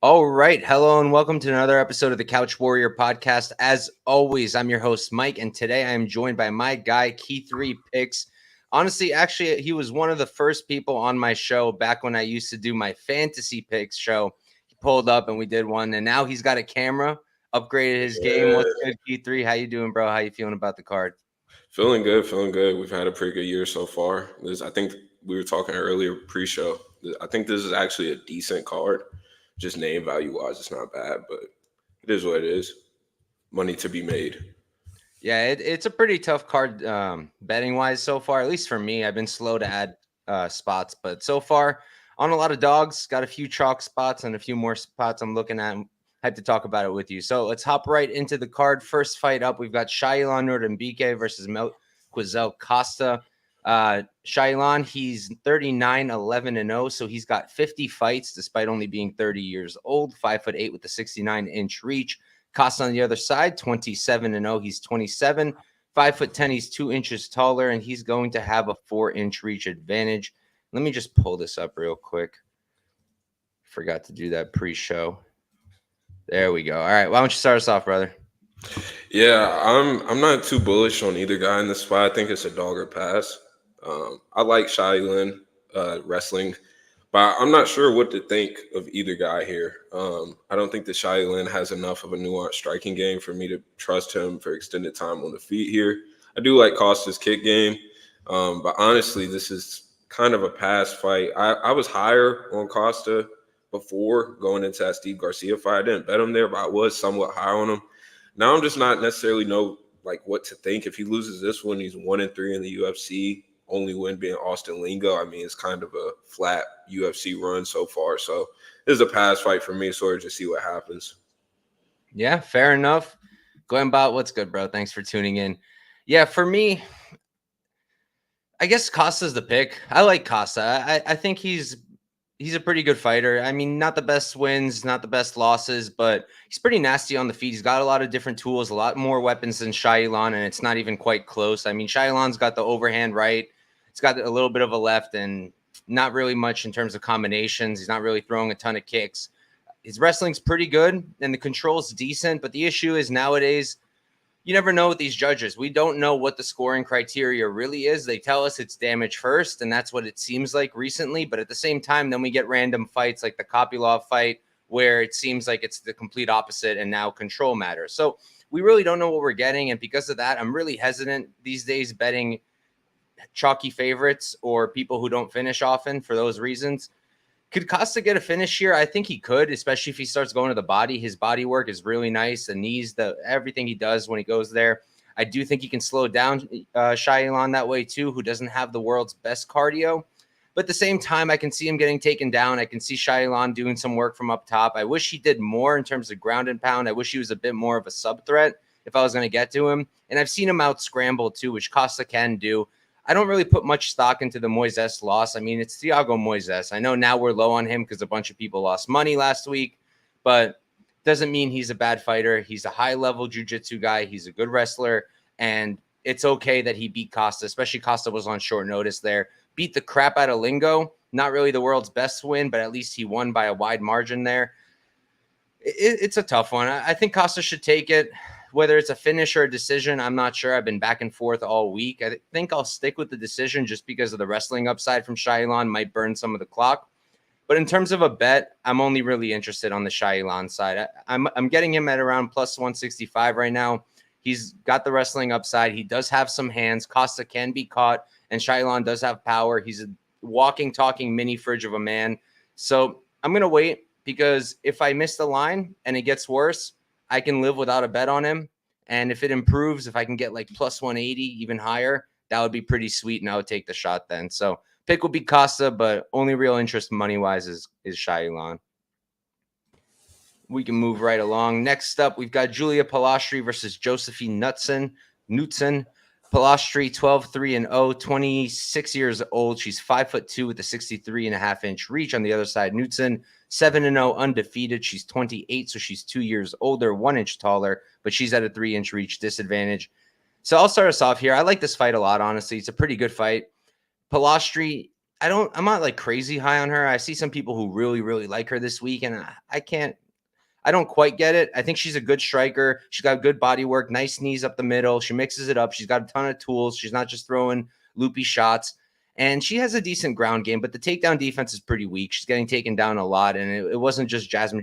All right. Hello and welcome to another episode of the Couch Warrior podcast. As always, I'm your host, Mike, and today I am joined by my guy, Key3 Picks. Honestly, actually, he was one of the first people on my show back when I used to do my fantasy picks show. He pulled up and we did one, and now he's got a camera, upgraded his game. What's good, Key3? How you doing, bro? How you feeling about the card? Feeling good. We've had a pretty good year so far. I think we were talking earlier pre-show. I think this is actually a decent card. Just name value-wise, it's not bad, but it is what it is. Money to be made. Yeah, it's a pretty tough card betting-wise so far, at least for me. I've been slow to add spots, but so far on a lot of dogs, got a few chalk spots and a few more spots I'm looking at. I had to talk about it with you. So let's hop right into the card. First fight up, we've got Shayilan Nuerdanbieke versus Mequizael Costa. Shayilan, he's 39-11-0, so he's got 50 fights despite only being 30 years old, 5'8" with a 69-inch reach. Costa on the other side, 27-0, he's 27, 5'10", he's 2 inches taller, and he's going to have a 4-inch reach advantage. Let me just pull this up real quick. Forgot to do that pre-show. There we go. All right, why don't you start us off, brother? Yeah, I'm not too bullish on either guy in this spot. I think it's a dog or pass. I like Shayilan wrestling, but I'm not sure what to think of either guy here. I don't think that Shayilan has enough of a nuanced striking game for me to trust him for extended time on the feet here. I do like Costa's kick game, but honestly, this is kind of a pass fight. I was higher on Costa before going into that Steve Garcia fight. I didn't bet him there, but I was somewhat high on him. Now I'm just not necessarily know what to think. If he loses this one, he's 1-3 in the UFC. Only win being Austin Lingo. I mean, it's kind of a flat UFC run so far. So this is a pass fight for me, sort of just see what happens. Yeah, fair enough. Going about what's good, bro. Thanks for tuning in. Yeah, for me, I guess Costa's the pick. I like Costa. I think he's a pretty good fighter. I mean, not the best wins, not the best losses, but he's pretty nasty on the feet. He's got a lot of different tools, a lot more weapons than Shayilan, and it's not even quite close. I mean, Shayilan's got the overhand right. He's got a little bit of a left and not really much in terms of combinations. He's not really throwing a ton of kicks. His wrestling's pretty good, and the control's decent, but the issue is nowadays you never know with these judges. We don't know what the scoring criteria really is. They tell us it's damage first, and that's what it seems like recently. But at the same time, then we get random fights like the Kopylov fight where it seems like it's the complete opposite and now control matters. So we really don't know what we're getting, and because of that, I'm really hesitant these days betting chalky favorites or people who don't finish often for those reasons. Could Costa get a finish here? I think he could, especially if he starts going to the body. His body work is really nice. The knees, everything he does when he goes there. I do think he can slow down Shayilan that way too, who doesn't have the world's best cardio. But at the same time, I can see him getting taken down. I can see Shayilan doing some work from up top. I wish he did more in terms of ground and pound. I wish he was a bit more of a sub threat if I was going to get to him. And I've seen him out scramble too, which Costa can do. I don't really put much stock into the Moises loss. I mean, it's Thiago Moises. I know now we're low on him because a bunch of people lost money last week, but doesn't mean he's a bad fighter. He's a high-level jiu-jitsu guy. He's a good wrestler, and it's okay that he beat Costa, especially Costa was on short notice there. Beat the crap out of Lingo. Not really the world's best win, but at least he won by a wide margin there. It's a tough one. I think Costa should take it. Whether it's a finish or a decision, I'm not sure. I've been back and forth all week. I think I'll stick with the decision just because of the wrestling upside from Shayilan might burn some of the clock. But in terms of a bet, I'm only really interested on the Shayilan side. I'm getting him at around plus 165 right now. He's got the wrestling upside. He does have some hands. Costa can be caught, and Shayilan does have power. He's a walking, talking mini fridge of a man. So I'm going to wait because if I miss the line and it gets worse, I can live without a bet on him. And if it improves, if I can get like plus 180, even higher, that would be pretty sweet. And I would take the shot then. So pick will be Costa, but only real interest money-wise is Shayilan. We can move right along. Next up, we've got Julia Polastri versus Josefine Knutsson. Polastri, 12-3-0, 26 years old. She's 5'2" with a 63.5-inch reach. On the other side, Knutsson, 7-0, undefeated. She's 28, so she's 2 years older, 1 inch taller, but she's at a 3-inch reach disadvantage. So I'll start us off here. I like this fight a lot, honestly. It's a pretty good fight. Polastri, I'm not like crazy high on her. I see some people who really, really like her this week, and I don't quite get it. I think she's a good striker. She's got good body work, nice knees up the middle. She mixes it up. She's got a ton of tools. She's not just throwing loopy shots. And she has a decent ground game, but the takedown defense is pretty weak. She's getting taken down a lot. And it wasn't just Jazzy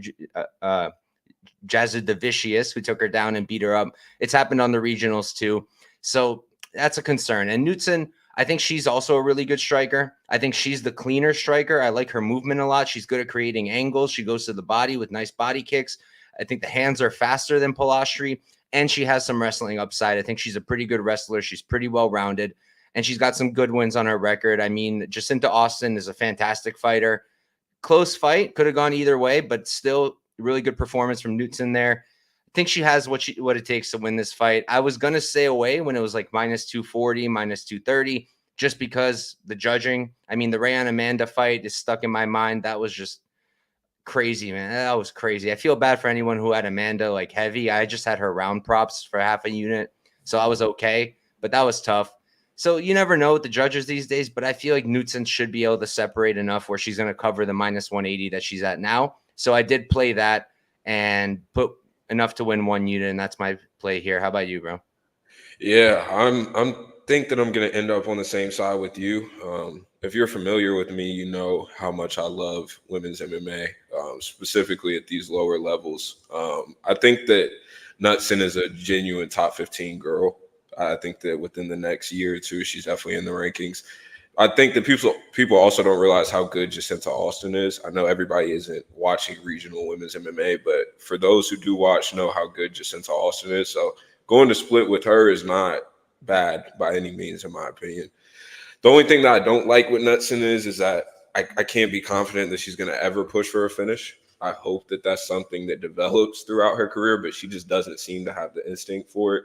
who took her down and beat her up. It's happened on the regionals too. So that's a concern. And Knutsson, I think she's also a really good striker. I think she's the cleaner striker. I like her movement a lot. She's good at creating angles. She goes to the body with nice body kicks. I think the hands are faster than Polastri, and she has some wrestling upside. I think she's a pretty good wrestler. She's pretty well-rounded, and she's got some good wins on her record. I mean, Jacinta Austin is a fantastic fighter. Close fight. Could have gone either way, but still really good performance from Knutsson there. I think she has what it takes to win this fight. I was going to stay away when it was like minus 240, minus 230, just because the judging. I mean, the Rayan Amanda fight is stuck in my mind. That was just crazy, man. That was crazy. I feel bad for anyone who had Amanda like heavy. I just had her round props for half a unit, so I was okay, but that was tough. So you never know with the judges these days, but I feel like Knutsson should be able to separate enough where she's going to cover the minus 180 that she's at now. So I did play that and put enough to win 1 unit, and that's my play here. How about you, bro? Yeah, I'm think that I'm going to end up on the same side with you. If you're familiar with me, you know how much I love women's MMA, specifically at these lower levels. I think that Knutsson is a genuine top 15 girl. I think that within the next year or two, she's definitely in the rankings. I think that people also don't realize how good Jacinta Austin is. I know everybody isn't watching regional women's MMA, but for those who do watch, know how good Jacinta Austin is. So going to split with her is not bad by any means, in my opinion. The only thing that I don't like with Knutsson is that I can't be confident that she's going to ever push for a finish. I hope that that's something that develops throughout her career, but she just doesn't seem to have the instinct for it.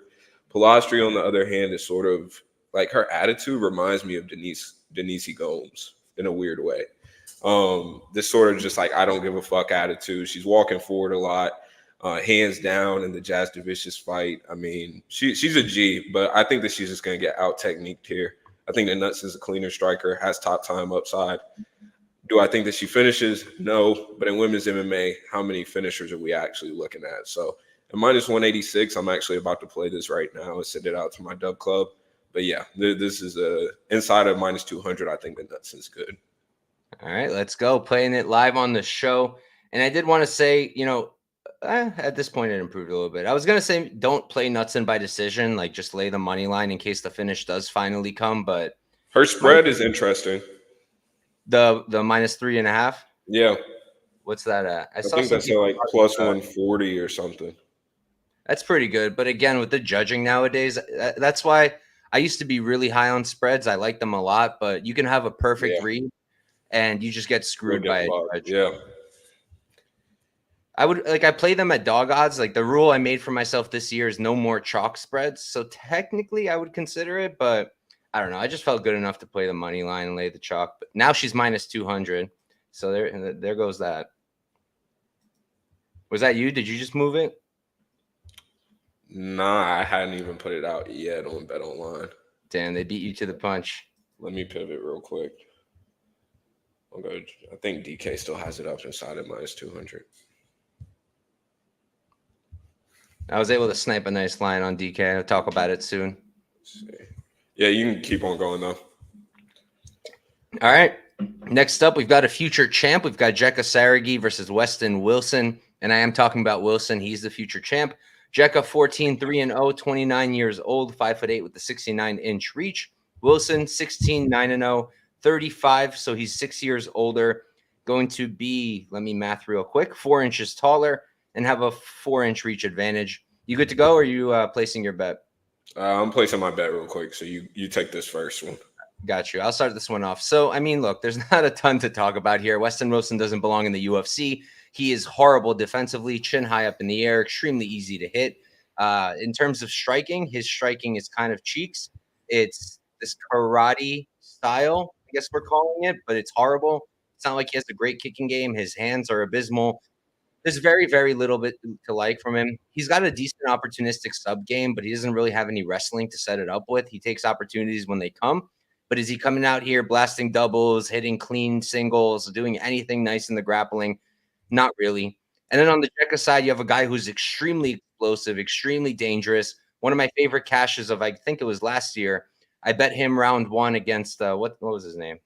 Polastri, on the other hand, is sort of like her attitude reminds me of Denise Gomes in a weird way. This sort of just like I don't give a fuck attitude. She's walking forward a lot, hands down in the Jazz Vicious fight. I mean, she's a G, but I think that she's just going to get out techniqued here. I think that Knutsson's a cleaner striker, has top time upside. Do I think that she finishes? No, but in women's MMA, how many finishers are we actually looking at? So at minus 186, I'm actually about to play this right now and send it out to my dub club. But yeah, this is inside of minus 200. I think that Knutsson's good. All right, let's go. Playing it live on the show. And I did want to say, at this point it improved a little bit. I was going to say don't play Knutsson by decision, like just lay the money line in case the finish does finally come. But her spread is interesting. The minus 3.5. Yeah. What's that at? I think that's like plus 140 or something. That's pretty good. But again, with the judging nowadays, that's why I used to be really high on spreads. I like them a lot, but you can have a perfect read and you just get screwed by it. Yeah. I play them at dog odds. Like the rule I made for myself this year is no more chalk spreads. So technically I would consider it, but I don't know. I just felt good enough to play the money line and lay the chalk. But now she's minus 200. So there goes that. Was that you? Did you just move it? Nah, I hadn't even put it out yet on Bet Online. Damn, they beat you to the punch. Let me pivot real quick. I think DK still has it up inside at minus 200. I was able to snipe a nice line on DK. I'll talk about it soon. Let's see. Yeah, you can keep on going, though. All right. Next up, we've got a future champ. We've got Jeka Saragih versus Westin Wilson. And I am talking about Wilson. He's the future champ. Jeka 14-3-0, 29 years old, 5'8" with the 69-inch reach. Wilson 16-9-0, 35. So he's 6 years older. Going to be, let me math real quick, 4 inches taller and have a 4-inch reach advantage. You good to go, or are you placing your bet? I'm placing my bet real quick. So you take this first one. Got you. I'll start this one off. So, I mean, look, there's not a ton to talk about here. Westin Wilson doesn't belong in the UFC. He is horrible defensively, chin high up in the air, extremely easy to hit. In terms of striking, his striking is kind of cheeks. It's this karate style, I guess we're calling it, but it's horrible. It's not like he has a great kicking game. His hands are abysmal. There's very, very little bit to like from him. He's got a decent opportunistic sub game, but he doesn't really have any wrestling to set it up with. He takes opportunities when they come. But is he coming out here blasting doubles, hitting clean singles, doing anything nice in the grappling? Not really. And then on the Jeka side, you have a guy who's extremely explosive, extremely dangerous. One of my favorite caches of, I think it was last year. I bet him round one against what was his name?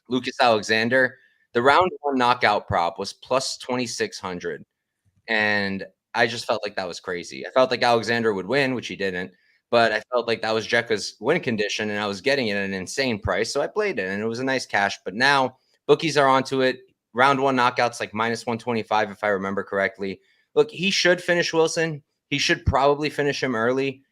Lucas Alexander. The round one knockout prop was plus 2,600. And I just felt like that was crazy. I felt like Alexander would win, which he didn't. But I felt like that was Jeka's win condition, and I was getting it at an insane price. So I played it, and it was a nice cash. But now bookies are onto it. Round one knockouts like minus 125, if I remember correctly. Look, he should finish Wilson. He should probably finish him early,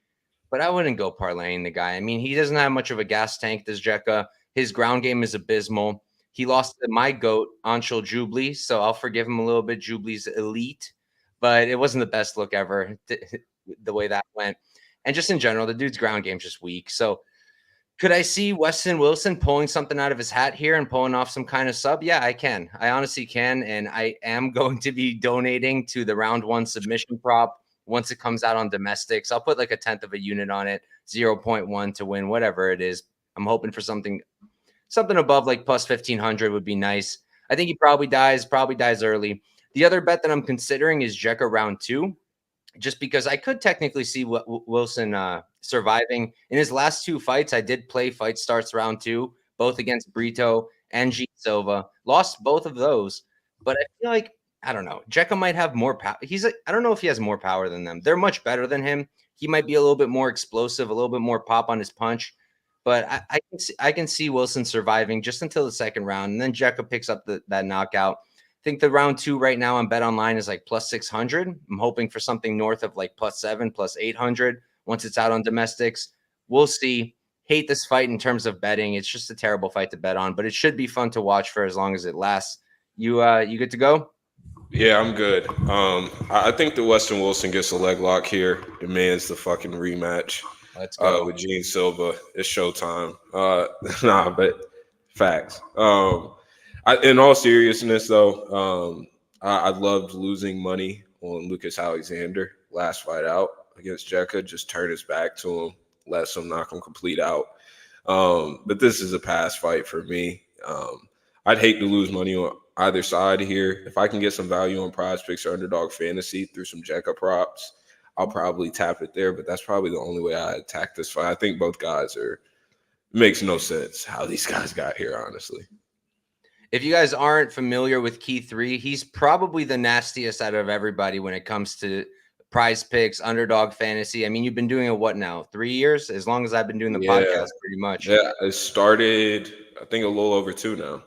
but I wouldn't go parlaying the guy. I mean, he doesn't have much of a gas tank, this Jeka. His ground game is abysmal. He lost to my GOAT, Anshul Jubli, so I'll forgive him a little bit. Jubli's elite, but it wasn't the best look ever, the way that went. And just in general, the dude's ground game's just weak. So could I see Westin Wilson pulling something out of his hat here and pulling off some kind of sub? Yeah, I can. I honestly can. And I am going to be donating to the round one submission prop once it comes out on domestics. I'll put like a tenth of a unit on it, 0.1 to win, whatever it is. I'm hoping for something above like plus 1,500 would be nice. I think he probably dies early. The other bet that I'm considering is Jeka round two, just because I could technically see Wilson surviving. In his last two fights, I did play fight starts round two, both against Brito and G Silva. Lost both of those, but I feel like, I don't know, Jeka might have more power. I don't know if he has more power than them. They're much better than him. He might be a little bit more explosive, a little bit more pop on his punch. But I can see Wilson surviving just until the second round, and then Jeka picks up that knockout. I think the round two right now on Bet Online is like plus 600. I'm hoping for something north of like plus 7, plus 800 once it's out on domestics. We'll see. Hate this fight in terms of betting. It's just a terrible fight to bet on, but it should be fun to watch for as long as it lasts. You good to go? Yeah, I'm good. I think the Westin Wilson gets a leg lock here. Demands the fucking rematch. Let's go. With Gene Silva. It's showtime. But facts. In all seriousness, though, I loved losing money on Lucas Alexander last fight out against Jeka. Just turn his back to him, let him knock him complete out. But this is a pass fight for me. I'd hate to lose money on either side here. If I can get some value on Prize Picks or Underdog Fantasy through some Jeka props, I'll probably tap it there. But that's probably the only way I attack this fight. I think both guys makes no sense how these guys got here, honestly. If you guys aren't familiar with Key 3, he's probably the nastiest out of everybody when it comes to Prize Picks, Underdog Fantasy. I mean, you've been doing it, what now, 3 years? As long as I've been doing the podcast, pretty much. Yeah, it started, I think, a little over 2 now.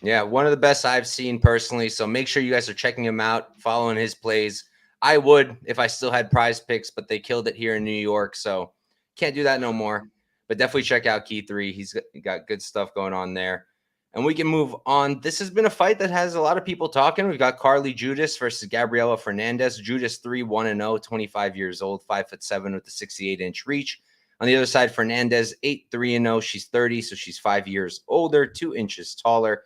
Yeah, one of the best I've seen personally. So make sure you guys are checking him out, following his plays. I would if I still had Prize Picks, but they killed it here in New York, so can't do that no more. But definitely check out Key 3. He's got good stuff going on there. And we can move on. This has been a fight that has a lot of people talking. We've got Carli Judice versus Gabrielle Fernandes. Judice 3-1-0, 25 years old, 5'7" with a 68-inch reach. On the other side, Fernandes 8-3-0. She's 30, so she's 5 years older, 2 inches taller,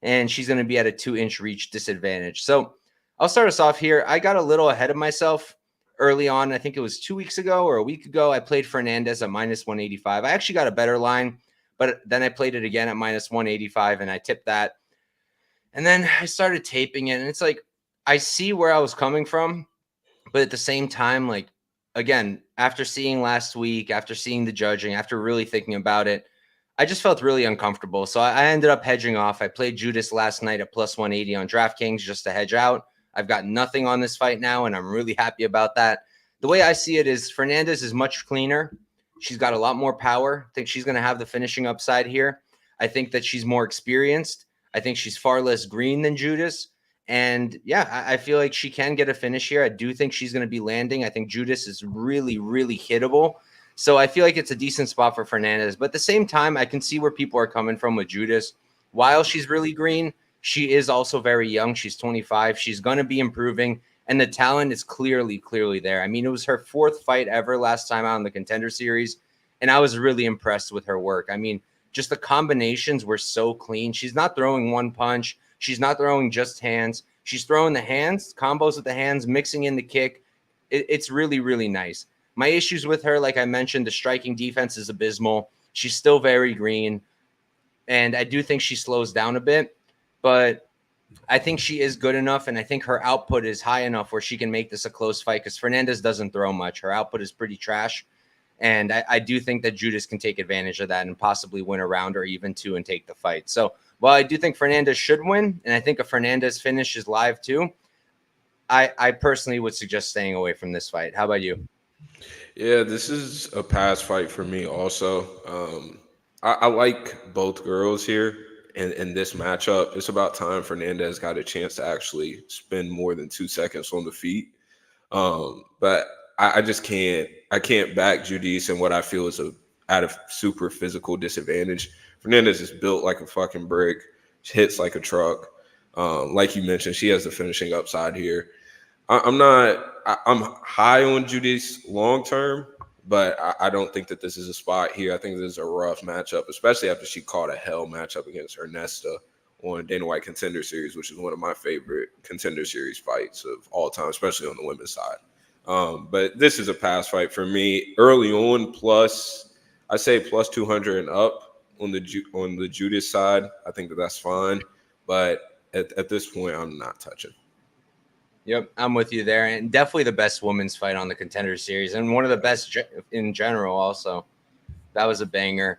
and she's going to be at a 2-inch reach disadvantage. So I'll start us off here. I got a little ahead of myself early on. I think it was 2 weeks ago or a week ago. I played Fernandes at minus 185. I actually got a better line, but then I played it again at minus 185, and I tipped that. And then I started taping it, and it's like I see where I was coming from, but at the same time, like, again, after seeing last week, after seeing the judging, after really thinking about it, I just felt really uncomfortable. So I ended up hedging off. I played Judice last night at plus 180 on DraftKings just to hedge out. I've got nothing on this fight now, and I'm really happy about that. The way I see it is Fernandes is much cleaner. She's got a lot more power. I think she's going to have the finishing upside here. I think that she's more experienced. I think she's far less green than Judice. And yeah, I feel like she can get a finish here. I do think she's going to be landing. I think Judice is really, really hittable. So I feel like it's a decent spot for Fernandes. But at the same time, I can see where people are coming from with Judice. While she's really green, she is also very young. She's 25. She's going to be improving. And the talent is clearly there. I mean, it was her 4th fight ever last time out in the Contender Series. And I was really impressed with her work. I mean, just the combinations were so clean. She's not throwing one punch. She's not throwing just hands. She's throwing the hands, combos with the hands, mixing in the kick. It's really nice. My issues with her, like I mentioned, the striking defense is abysmal. She's still very green. And I do think she slows down a bit. But I think she is good enough, and I think her output is high enough where she can make this a close fight because Fernandes doesn't throw much. Her output is pretty trash. And I do think that Judice can take advantage of that and possibly win a round or even 2 and take the fight. So while I do think Fernandes should win, and I think a Fernandes finish is live too, I personally would suggest staying away from this fight. How about you? Yeah, this is a pass fight for me also. I like both girls here in this matchup. It's about time Fernandez got a chance to actually spend more than 2 seconds on the feet. But I just can't back Judice and what I feel is at a super physical disadvantage. Fernandez is built like a fucking brick, hits like a truck. Like you mentioned, she has the finishing upside here. I'm high on Judice long term, but I don't think that this is a spot here. I think this is a rough matchup, especially after she caught a hell matchup against Ernesta on Dana White Contender Series, which is one of my favorite Contender Series fights of all time, especially on the women's side. But this is a pass fight for me. Early on, I say plus 200 and up on the Judice side. I think that's fine, but at this point, I'm not touching. Yep, I'm with you there. And definitely the best women's fight on the Contender Series and one of the best in general also. That was a banger.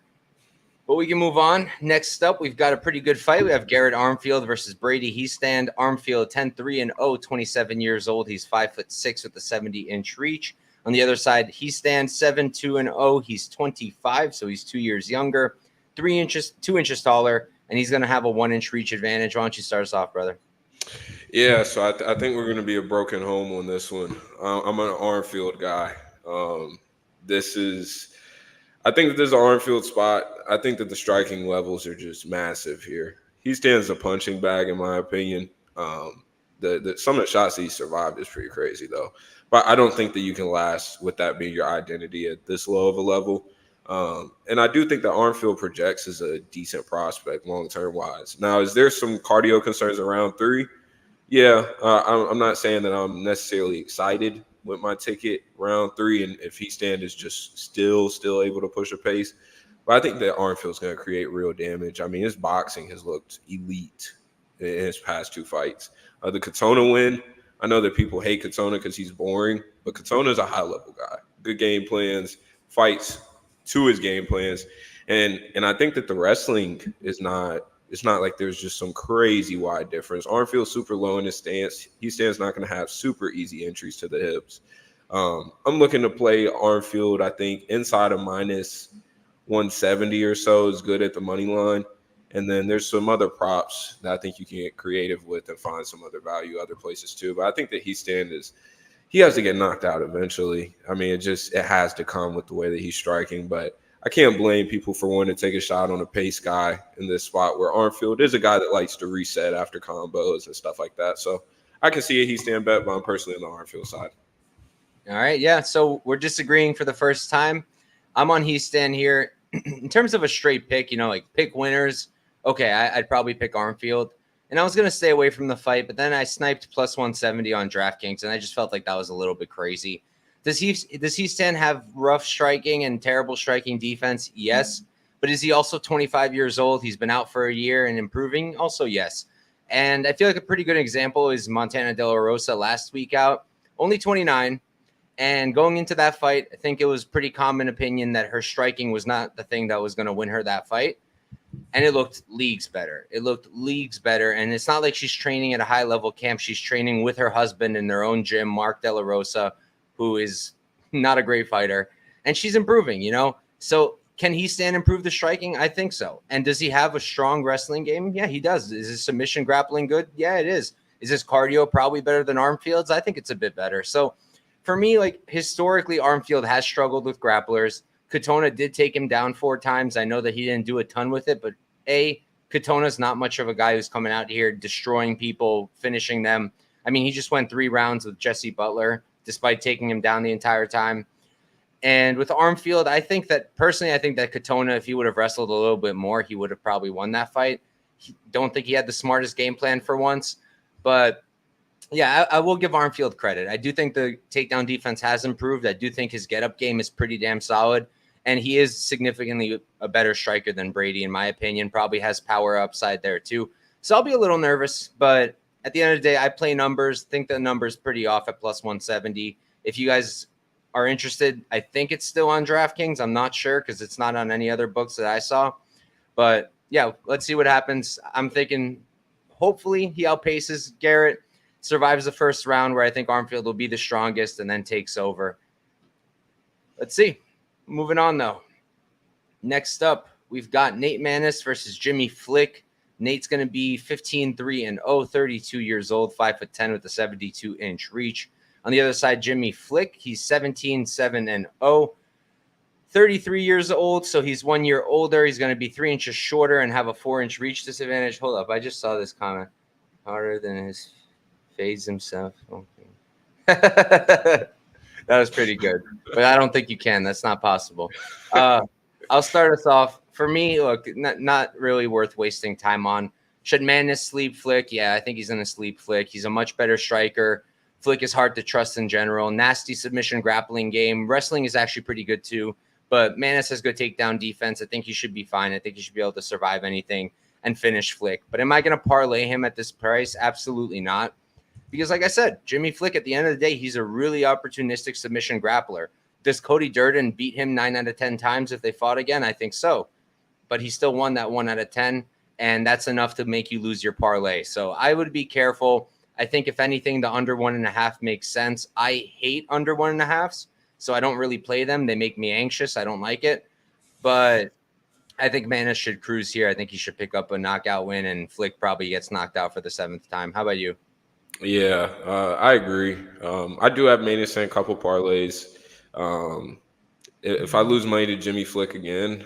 But we can move on. Next up, we've got a pretty good fight. We have Garrett Armfield versus Brady Hiestand. Armfield 10-3-0, 27 years old. He's 5'6" with a 70-inch reach. On the other side, Hiestand 7-2-0. He's 25, so he's 2 years younger, 2 inches taller, and he's going to have a 1-inch reach advantage. Why don't you start us off, brother? Yeah, so I think we're going to be a broken home on this one. I'm an Armfield guy. I think that this is an Armfield spot. I think that the striking levels are just massive here. He stands a punching bag, in my opinion. Some of the shots that he survived is pretty crazy, though. But I don't think that you can last with that being your identity at this low of a level. And I do think that Armfield projects as a decent prospect long-term wise. Now, is there some cardio concerns around 3? Yeah, I'm not saying that I'm necessarily excited with my ticket round 3, and if Hiestand is just still able to push a pace. But I think that Armfield's going to create real damage. I mean, his boxing has looked elite in his past 2 fights. The Katona win, I know that people hate Katona because he's boring, but Katona is a high-level guy. Good game plans, fights to his game plans. And I think that the wrestling is not – it's not like there's just some crazy wide difference. Armfield's super low in his stance. Hiestan's not going to have super easy entries to the hips. I'm looking to play Armfield, I think, inside of minus 170 or so is good at the money line. And then there's some other props that I think you can get creative with and find some other value other places too. But I think that he has to get knocked out eventually. I mean, it has to come with the way that he's striking. But I can't blame people for wanting to take a shot on a pace guy in this spot where Armfield is a guy that likes to reset after combos and stuff like that. So I can see a Hiestand bet, but I'm personally on the Armfield side. All right, yeah. So we're disagreeing for the first time. I'm on Hiestand here. In terms of a straight pick, like pick winners, okay, I'd probably pick Armfield. And I was going to stay away from the fight, but then I sniped plus 170 on DraftKings, and I just felt like that was a little bit crazy. Does Hiestand have rough striking and terrible striking defense? Yes. But is he also 25 years old? He's been out for a year and improving? Also, yes. And I feel like a pretty good example is Montana De La Rosa last week out, only 29. And going into that fight, I think it was pretty common opinion that her striking was not the thing that was going to win her that fight. And it looked leagues better. And it's not like she's training at a high-level camp. She's training with her husband in their own gym, Mark De La Rosa, who is not a great fighter. And she's improving, So can Hiestand improve the striking? I think so. And does he have a strong wrestling game? Yeah, he does. Is his submission grappling good? Yeah, it is. Is his cardio probably better than Armfield's? I think it's a bit better. So for me, like historically, Armfield has struggled with grapplers. Katona did take him down 4 times. I know that he didn't do a ton with it, but Katona's not much of a guy who's coming out here destroying people, finishing them. I mean, he just went 3 rounds with Jesse Butler, despite taking him down the entire time. And with Armfield, I think that Katona, if he would have wrestled a little bit more, he would have probably won that fight. Don't think he had the smartest game plan for once, but yeah, I will give Armfield credit. I do think the takedown defense has improved. I do think his get-up game is pretty damn solid, and he is significantly a better striker than Brady, in my opinion. Probably has power upside there too. So I'll be a little nervous, but at the end of the day, I play numbers. Think the number's pretty off at plus 170. If you guys are interested, I think it's still on DraftKings. I'm not sure because it's not on any other books that I saw. But yeah, let's see what happens. I'm thinking hopefully he outpaces Garrett, survives the first round where I think Armfield will be the strongest and then takes over. Let's see. Moving on, though. Next up, we've got Nate Maness versus Jimmy Flick. Nate's going to be 15-3-0, 32 years old, 5'10" with a 72-inch reach. On the other side, Jimmy Flick, he's 17-7-0, 33 years old, so he's 1 year older. He's going to be 3 inches shorter and have a 4-inch reach disadvantage. Hold up, I just saw this comment. Harder than his phase himself. Okay. That was pretty good, but I don't think you can. That's not possible. I'll start us off. For me, look, not really worth wasting time on. Should Maness sleep Flick? Yeah, I think he's going to sleep Flick. He's a much better striker. Flick is hard to trust in general. Nasty submission grappling game. Wrestling is actually pretty good too, but Maness has good takedown defense. I think he should be fine. I think he should be able to survive anything and finish Flick. But am I going to parlay him at this price? Absolutely not. Because like I said, Jimmy Flick, at the end of the day, he's a really opportunistic submission grappler. Does Cody Durden beat him 9 out of 10 times if they fought again? I think so. But he still won that 1 out of 10, and that's enough to make you lose your parlay. So I would be careful. I think if anything, the under 1.5 makes sense. I hate under 1.5s, so I don't really play them. They make me anxious. I don't like it. But I think Maness should cruise here. I think he should pick up a knockout win, and Flick probably gets knocked out for the 7th time. How about you? Yeah, I agree. I do have Maness in a couple parlays. If I lose money to Jimmy Flick again,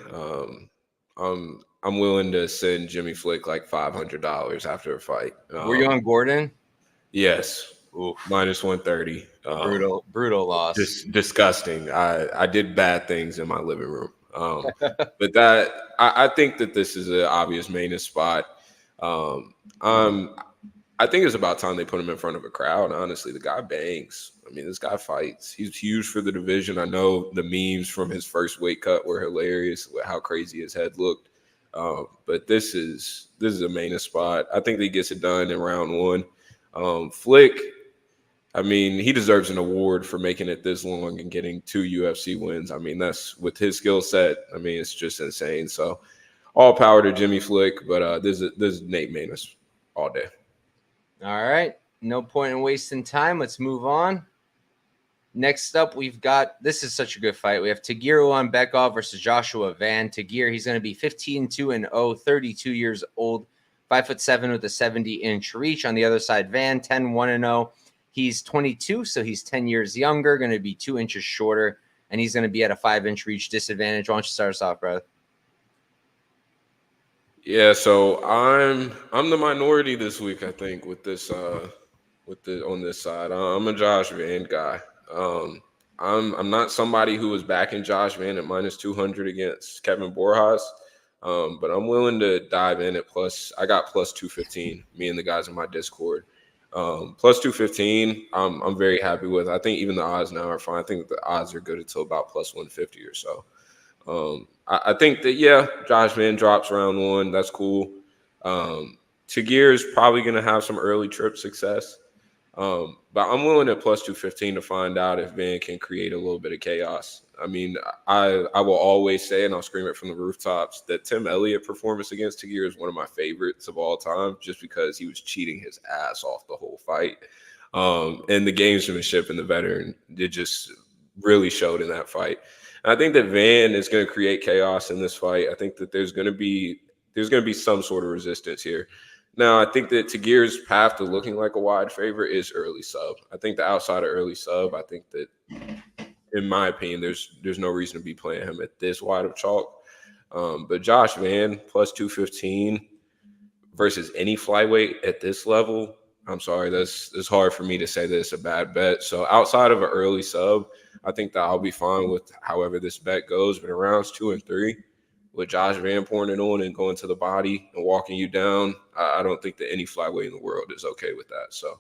I'm willing to send Jimmy Flick like $500 after a fight. Were you on Gordon? Yes. Oof. Minus 130. Brutal loss. Just disgusting. I did bad things in my living room. But that I think that this is an obvious Maness spot. I think it's about time they put him in front of a crowd. Honestly, the guy bangs. I mean, this guy fights. He's huge for the division. I know the memes from his first weight cut were hilarious with how crazy his head looked. But this is a Maness spot. I think he gets it done in round 1. Flick, I mean, he deserves an award for making it this long and getting 2 UFC wins. I mean, that's with his skill set. I mean, it's just insane. So, all power to Jimmy Flick, but this is Nate Maness all day. All right. No point in wasting time. Let's move on. Next up, we've got, this is such a good fight. We have Tagir Ulanbekov versus Joshua Van. Tagir, he's going to be 15-2-0, 32 years old, 5'7" with a 70-inch reach. On the other side, Van, 10-1-0. He's 22, so he's 10 years younger, going to be 2 inches shorter, and he's going to be at a 5-inch reach disadvantage. Why don't you start us off, brother? Yeah, so I'm the minority this week, I think, with this on this side. I'm a Josh Van guy. I'm not somebody who was backing Josh Van at minus 200 against Kevin Borjas, but I'm willing to dive in at plus. I got plus 215. Me and the guys in my Discord, plus 215. I'm very happy with. I think even the odds now are fine. I think the odds are good until about plus 150 or so. I think that, yeah, Josh Van drops round 1. That's cool. Tagir is probably going to have some early trip success. But I'm willing at plus 215 to find out if Van can create a little bit of chaos. I mean, I will always say, and I'll scream it from the rooftops, that Tim Elliott performance against Tagir is one of my favorites of all time, just because he was cheating his ass off the whole fight. And the gamesmanship and the veteran, it just really showed in that fight. I think that Van is going to create chaos in this fight. I think that there's going to be some sort of resistance here. Now, I think that Tagir's path to looking like a wide favorite is early sub. I think the outside of early sub, I think that in my opinion, there's no reason to be playing him at this wide of chalk. But Josh Van plus 215 versus any flyweight at this level, I'm sorry, it's hard for me to say that it's a bad bet. So outside of an early sub, I think that I'll be fine with however this bet goes. But in rounds 2 and 3, with Josh Van pouring it on and going to the body and walking you down, I don't think that any flyweight in the world is okay with that. So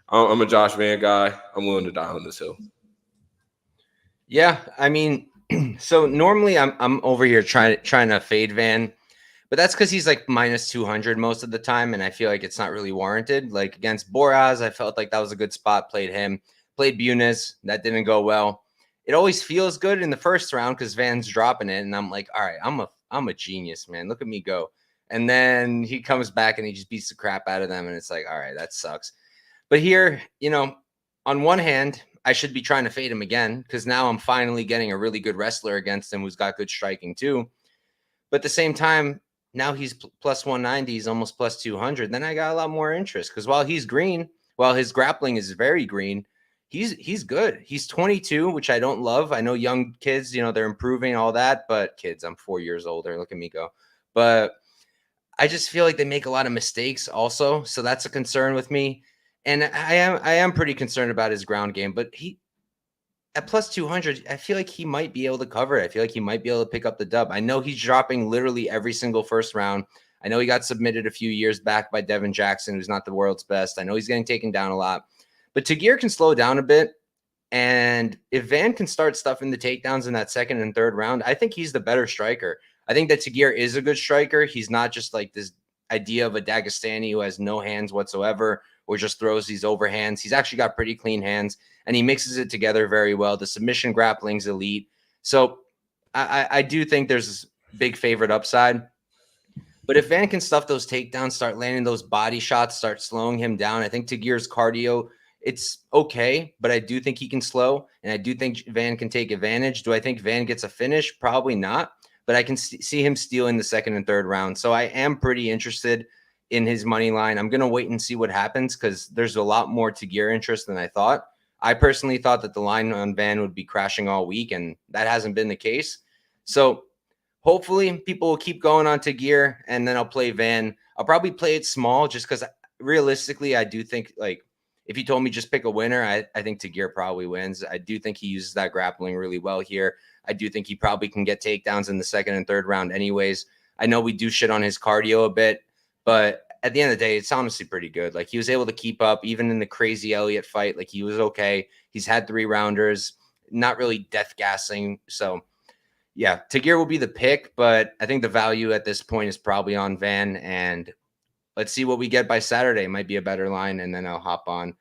I'm a Josh Van guy. I'm willing to die on this hill. Yeah, I mean, so normally I'm over here trying to fade Van, but that's because he's like minus 200 most of the time, and I feel like it's not really warranted. Like against Boraz, I felt like that was a good spot. Played him, played Bunis, that didn't go well. It always feels good in the first round because Van's dropping it, and I'm like, all right, I'm a genius, man. Look at me go. And then he comes back and he just beats the crap out of them, and it's like, all right, that sucks. But here, on one hand, I should be trying to fade him again because now I'm finally getting a really good wrestler against him who's got good striking too. But at the same time, now he's plus 190, he's almost plus 200. Then I got a lot more interest because while he's green, while his grappling is very green, he's good. He's 22, which I don't love. I know young kids, they're improving all that, but kids, I'm 4 years older. Look at me go. But I just feel like they make a lot of mistakes also. So that's a concern with me. And I am pretty concerned about his ground game, but he at plus 200, I feel like he might be able to cover it. I feel like he might be able to pick up the dub. I know he's dropping literally every single first round. I know he got submitted a few years back by Devin Jackson, who's not the world's best. I know he's getting taken down a lot, but Tagir can slow down a bit. And if Van can start stuffing the takedowns in that second and third round, I think he's the better striker. I think that Tagir is a good striker. He's not just like this idea of a Dagestani who has no hands whatsoever or just throws these overhands. He's actually got pretty clean hands, and he mixes it together very well. The submission grappling's elite. So I do think there's big favorite upside. But if Van can stuff those takedowns, start landing those body shots, start slowing him down, I think Tagir's cardio, it's okay, but I do think he can slow, and I do think Van can take advantage. Do I think Van gets a finish? Probably not, but I can see him stealing the second and third round. So I am pretty interested in his money line. I'm going to wait and see what happens because there's a lot more Tagir interest than I thought. I personally thought that the line on Van would be crashing all week, and that hasn't been the case. So hopefully people will keep going on Tagir, and then I'll play Van. I'll probably play it small just because realistically, I do think, like, if you told me just pick a winner, I think Tagir probably wins. I do think he uses that grappling really well here. I do think he probably can get takedowns in the second and third round anyways. I know we do shit on his cardio a bit, but at the end of the day, it's honestly pretty good. Like, he was able to keep up even in the crazy Elliott fight. Like, he was okay. He's had 3 rounders, not really death gassing. So yeah, Tagir will be the pick, but I think the value at this point is probably on Van, and let's see what we get by Saturday. It might be a better line, and then I'll hop on.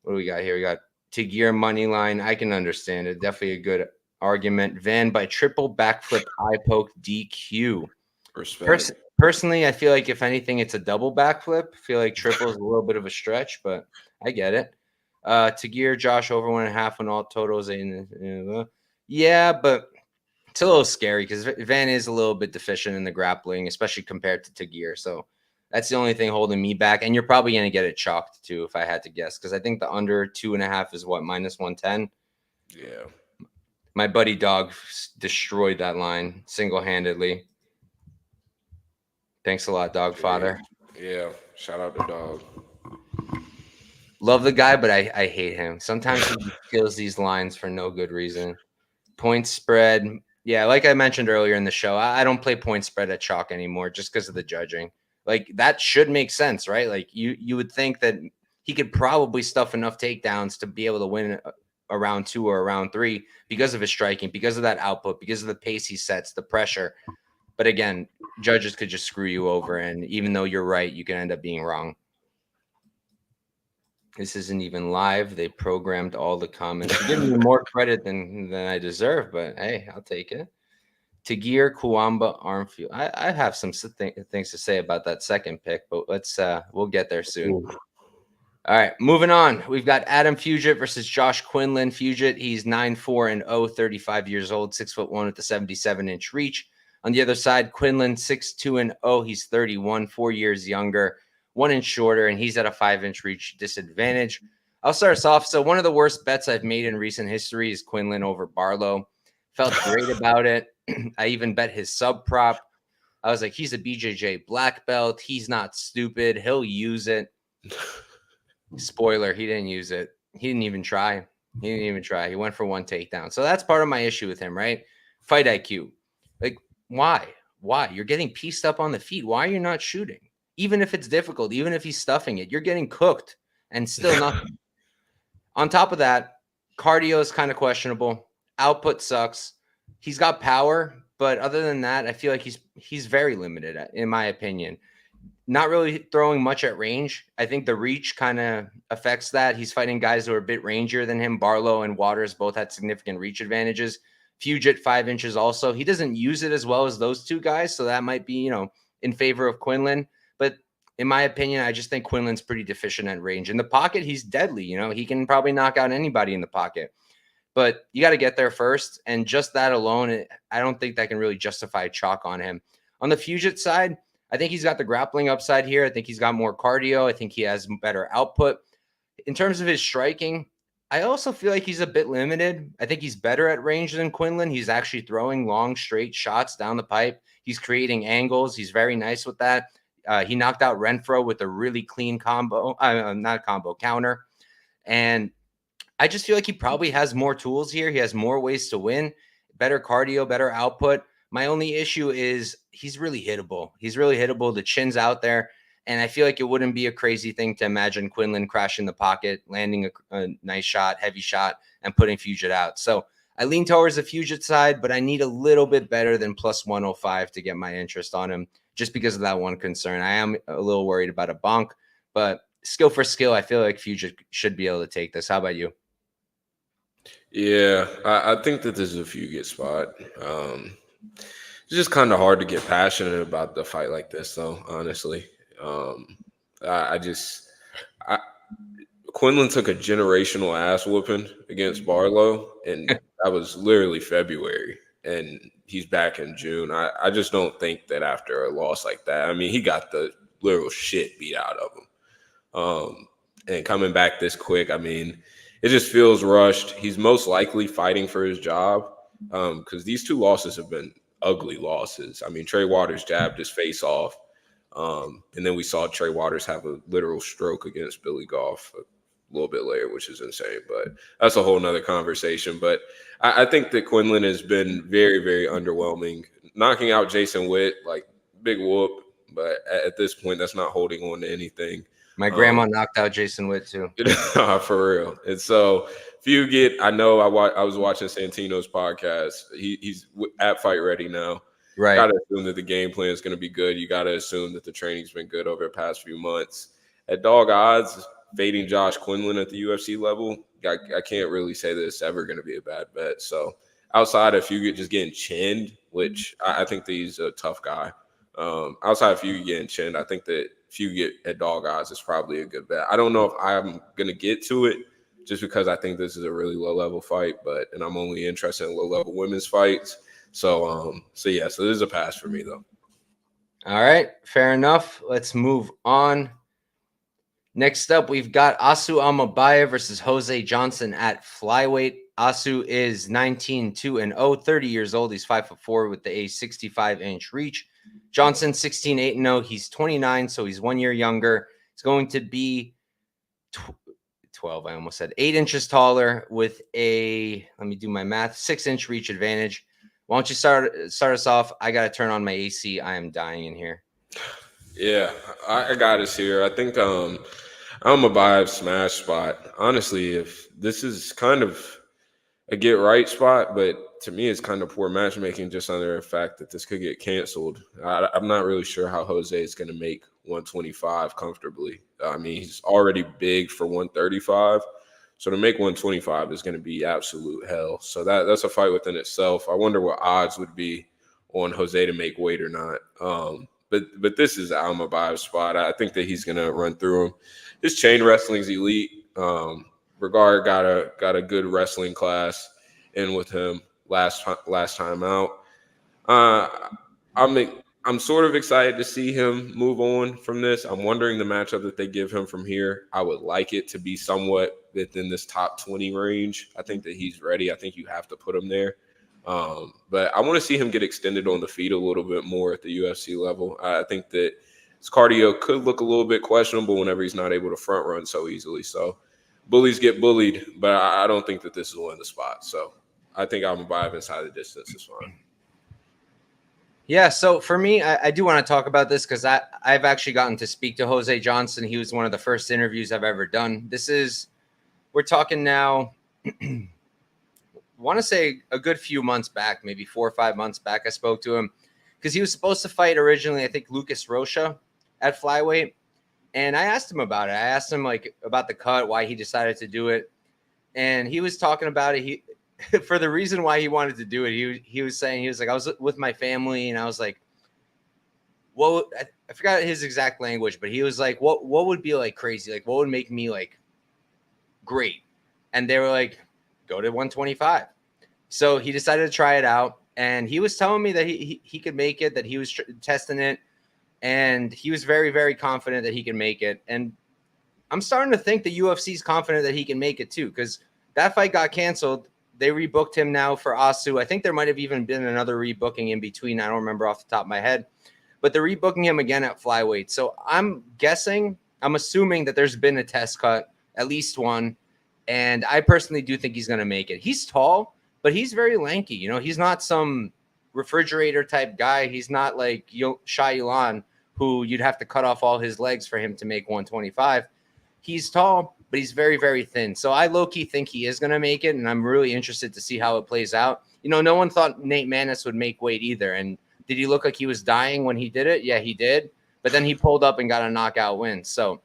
What do we got here? We got Tagir money line. I can understand it. Definitely a good argument. Van by triple backflip eye poke DQ. Respect. Personally, I feel like if anything, it's a double backflip. I feel like triple is a little bit of a stretch, but I get it. Tagir, Josh over 1.5 on all totals. Yeah, but it's a little scary because Van is a little bit deficient in the grappling, especially compared to Tagir. So that's the only thing holding me back. And you're probably going to get it chalked too, if I had to guess, because I think the under 2.5 is what, minus 110. Yeah. My buddy Dog destroyed that line single-handedly. Thanks a lot, Dog Father. Yeah. Shout out to Dog. Love the guy, but I hate him. Sometimes he kills these lines for no good reason. Point spread. Yeah, like I mentioned earlier in the show, I don't play point spread at chalk anymore just because of the judging. Like, that should make sense, right? Like, you would think that he could probably stuff enough takedowns to be able to win a round 2 or a round 3 because of his striking, because of that output, because of the pace he sets, the pressure. But again, judges could just screw you over, and even though you're right, you can end up being wrong. This isn't even live. They programmed all the comments. They're giving me more credit than I deserve, but hey, I'll take it. Tagir, Kuamba, Armfield. I have some things to say about that second pick, but we'll get there soon. Ooh. All right, moving on. We've got Adam Fugitt versus Josh Quinlan. Fugitt, he's 9'4" 35 years old, 6'1" with the 77-inch reach. On the other side, Quinlan, 6'2" he's 31, 4 years younger, 1 inch shorter, and he's at a 5-inch reach disadvantage. I'll start us off. So one of the worst bets I've made in recent history is Quinlan over Barlow. Felt great about it. I even bet his sub prop. I was like, he's a BJJ black belt. He's not stupid. He'll use it. Spoiler, he didn't use it. He didn't even try. He went for one takedown. So that's part of my issue with him, right? Fight IQ. Like, why? You're getting pieced up on the feet. Why are you not shooting? Even if it's difficult, even if he's stuffing it, you're getting cooked and still nothing. On top of that, cardio is kind of questionable. Output sucks. He's got power, but other than that, I feel like he's very limited, in my opinion. Not really throwing much at range. I think the reach kind of affects that. He's fighting guys who are a bit rangier than him. Barlow and Waters both had significant reach advantages. Fugitt 5 inches also. He doesn't use it as well as those two guys, so that might be, in favor of Quinlan. But in my opinion, I just think Quinlan's pretty deficient at range. In the pocket, he's deadly. He can probably knock out anybody in the pocket. But you got to get there first, and just that alone, I don't think that can really justify chalk on him. On the Fugitt side, I think he's got the grappling upside here. I think he's got more cardio. I think he has better output. In terms of his striking, I also feel like he's a bit limited. I think he's better at range than Quinlan. He's actually throwing long, straight shots down the pipe. He's creating angles. He's very nice with that. He knocked out Renfro with a really clean counter. And I just feel like he probably has more tools here. He has more ways to win, better cardio, better output. My only issue is he's really hittable. The chin's out there. And I feel like it wouldn't be a crazy thing to imagine Quinlan crashing the pocket, landing a nice shot, heavy shot, and putting Fugitt out. So I lean towards the Fugitt side, but I need a little bit better than plus 105 to get my interest on him, just because of that one concern. I am a little worried about a bonk, but skill for skill, I feel like Fugitt should be able to take this. How about you? Yeah, I think that this is a Fugitt spot. It's just kind of hard to get passionate about the fight like this, though, honestly. Quinlan took a generational ass whooping against Barlow, and that was literally February, and he's back in June. I just don't think that after a loss like that, I mean, he got the literal shit beat out of him. And coming back this quick, I mean, it just feels rushed. He's most likely fighting for his job because these two losses have been ugly losses. I mean, Trey Waters jabbed his face off. And then we saw Trey Waters have a literal stroke against Billy Goff a little bit later, which is insane. But that's a whole nother conversation. But I think that Quinlan has been very, very underwhelming. Knocking out Jason Witt, like, big whoop. But at this point, that's not holding on to anything. My grandma knocked out Jason Witt, too. For real. And so Fugitt, I know I was watching Santino's podcast. He's at Fight Ready now. Right. You got to assume that the game plan is going to be good. You got to assume that the training's been good over the past few months. At dog odds, fading Josh Quinlan at the UFC level, I can't really say that it's ever going to be a bad bet. So outside of Fugitt just getting chinned, which I think that he's a tough guy. Outside of Fugitt getting chinned, I think that Fugitt at dog odds is probably a good bet. I don't know if I'm going to get to it just because I think this is a really low-level fight, and I'm only interested in low-level women's fights. So this is a pass for me, though. All right, fair enough. Let's move on. Next up, we've got Asu Almabaev versus Jose Johnson at flyweight. Asu is 19-2-0, 30 years old. He's 5'4" with a 65-inch reach. Johnson 16-8-0. He's 29, so he's 1 year younger. He's going to be 12. I almost said 8 inches taller with a, let me do my math, 6-inch reach advantage. Why don't you start us off? I got to turn on my AC. I am dying in here. Yeah, I got us here. I think Almabaev smash spot. Honestly, if this is kind of a get right spot, but to me, it's kind of poor matchmaking just under the fact that this could get canceled. I'm not really sure how Jose is going to make 125 comfortably. I mean, he's already big for 135. So to make 125 is going to be absolute hell. So that's a fight within itself. I wonder what odds would be on Jose to make weight or not. But this is Almabaev's spot. I think that he's going to run through him. His chain wrestling's elite. Regard got a good wrestling class in with him last time out. I'm sort of excited to see him move on from this. I'm wondering the matchup that they give him from here. I would like it to be somewhat within this top 20 range. I think that he's ready. I think you have to put him there. But I want to see him get extended on the feet a little bit more at the UFC level. I think that his cardio could look a little bit questionable whenever he's not able to front run so easily. So bullies get bullied, but I don't think that this will win the spot. So I think Almabaev inside the distance is fine. Yeah, so for me, I do want to talk about this because I've actually gotten to speak to Jose Johnson. He was one of the first interviews I've ever done. We're talking now, want to say a good few months back, maybe 4 or 5 months back, I spoke to him because he was supposed to fight originally, I think, Lucas Rocha at flyweight. And I asked him about it. I asked him about the cut, why he decided to do it. And he was talking about it. For the reason why he wanted to do it, he was saying, he was like, I was with my family and I was like, well, I forgot his exact language, but he was like, what would be like crazy? Like, what would make me like great? And they were like, go to 125. So he decided to try it out. And he was telling me that he could make it, that he was testing it. And he was very, very confident that he can make it. And I'm starting to think the UFC is confident that he can make it too, because that fight got canceled. They rebooked him now for Asu. I think there might have even been another rebooking in between. I don't remember off the top of my head. But they're rebooking him again at flyweight. So I'm assuming that there's been a test cut, at least one. And I personally do think he's going to make it. He's tall, but he's very lanky. You know, he's not some refrigerator type guy. He's not like Shayilan, who you'd have to cut off all his legs for him to make 125. He's tall, but he's very, very thin. So I low-key think he is going to make it, and I'm really interested to see how it plays out. You know, no one thought Nate Maness would make weight either. And did he look like he was dying when he did it? Yeah, he did. But then he pulled up and got a knockout win. So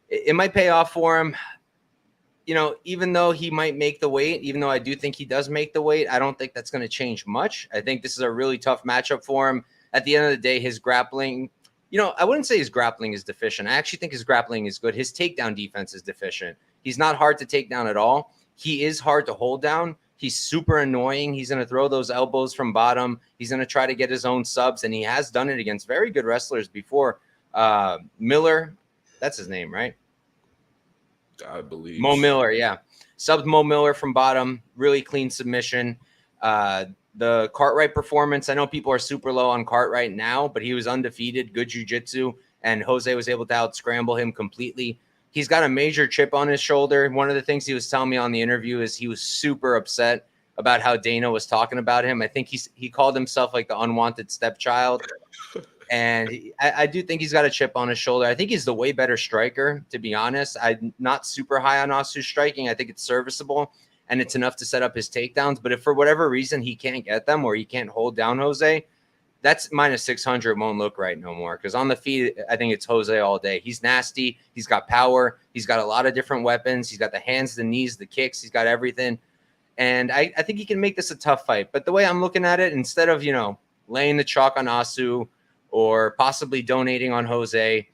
it might pay off for him. You know, even though he might make the weight, even though I do think he does make the weight, I don't think that's going to change much. I think this is a really tough matchup for him. At the end of the day, his grappling, you know, I wouldn't say his grappling is deficient. I actually think his grappling is good. His takedown defense is deficient. He's not hard to take down at all. He is hard to hold down. He's super annoying. He's going to throw those elbows from bottom. He's going to try to get his own subs, and he has done it against very good wrestlers before. Miller, that's his name, right? I believe. Mo Miller, yeah. Subbed Mo Miller from bottom. Really clean submission. The Cartwright performance, I know people are super low on Cartwright now, but he was undefeated, good jiu-jitsu, and Jose was able to out-scramble him completely. He's got a major chip on his shoulder. One of the things he was telling me on the interview is he was super upset about how Dana was talking about him. I think he called himself like the unwanted stepchild. And I do think he's got a chip on his shoulder. I think he's the way better striker, to be honest. I'm not super high on Asu's striking. I think it's serviceable, and it's enough to set up his takedowns. But if for whatever reason he can't get them or he can't hold down Jose, that's minus 600 won't look right no more. Because on the feet, I think it's Jose all day. He's nasty. He's got power. He's got a lot of different weapons. He's got the hands, the knees, the kicks. He's got everything. And I think he can make this a tough fight. But the way I'm looking at it, instead of, laying the chalk on Asu or possibly donating on Jose,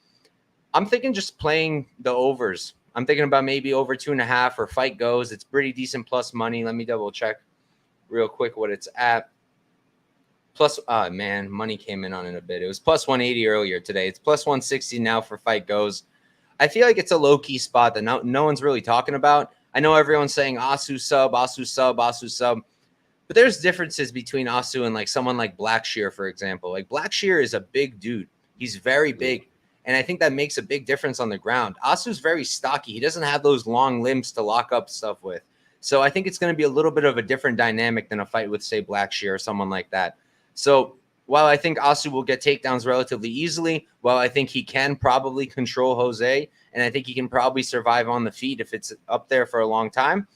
I'm thinking just playing the overs. I'm thinking about maybe over 2.5 or fight goes. It's pretty decent plus money. Let me double check real quick what it's at. Plus, money came in on it a bit. It was plus 180 earlier today. It's plus 160 now for fight goes. I feel like it's a low-key spot that no one's really talking about. I know everyone's saying Asu sub, Asu sub, Asu sub. But there's differences between Asu and like someone like Blackshear, for example. Like Blackshear is a big dude. He's very big. And I think that makes a big difference on the ground. Asu's very stocky. He doesn't have those long limbs to lock up stuff with. So I think it's going to be a little bit of a different dynamic than a fight with, say, Blackshear or someone like that. So while I think Asu will get takedowns relatively easily, while I think he can probably control Jose, and I think he can probably survive on the feet if it's up there for a long time,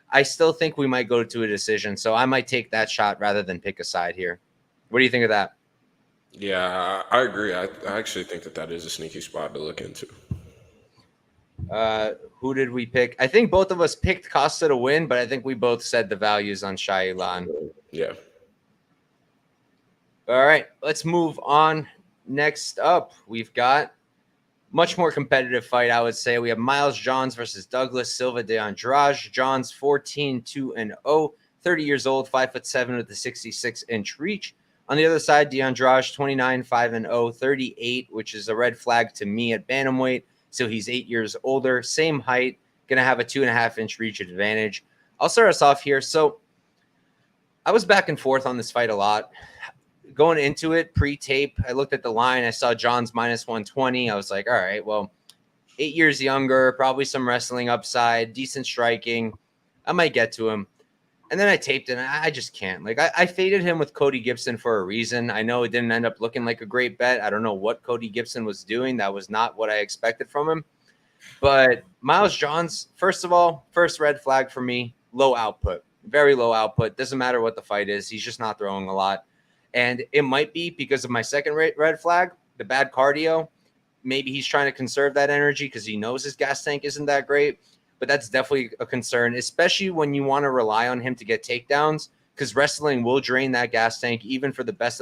I still think we might go to a decision. So I might take that shot rather than pick a side here. What do you think of that? Yeah, I agree. I actually think that is a sneaky spot to look into. Who did we pick? I think both of us picked Costa to win, but I think we both said the values on Shayilan. Yeah. All right, let's move on. Next up, we've got much more competitive fight, I would say. We have Miles Johns versus Douglas Silva de Andrade. Johns 14-2-0, 30 years old, 5'7" with a 66-inch reach. On the other side, de Andrade 29-5-0, 38, which is a red flag to me at bantamweight. So he's 8 years older, same height, going to have a 2.5-inch reach advantage. I'll start us off here. So I was back and forth on this fight a lot. Going into it, pre-tape, I looked at the line. I saw John's minus 120. I was like, all right, well, 8 years younger, probably some wrestling upside, decent striking. I might get to him. And then I taped it, and I just can't. Like, I faded him with Cody Gibson for a reason. I know it didn't end up looking like a great bet. I don't know what Cody Gibson was doing. That was not what I expected from him. But Miles Johns, first of all, first red flag for me, low output. Very low output. Doesn't matter what the fight is. He's just not throwing a lot. And it might be because of my second red flag, the bad cardio. Maybe he's trying to conserve that energy because he knows his gas tank isn't that great. But that's definitely a concern, especially when you want to rely on him to get takedowns, because wrestling will drain that gas tank, even for the best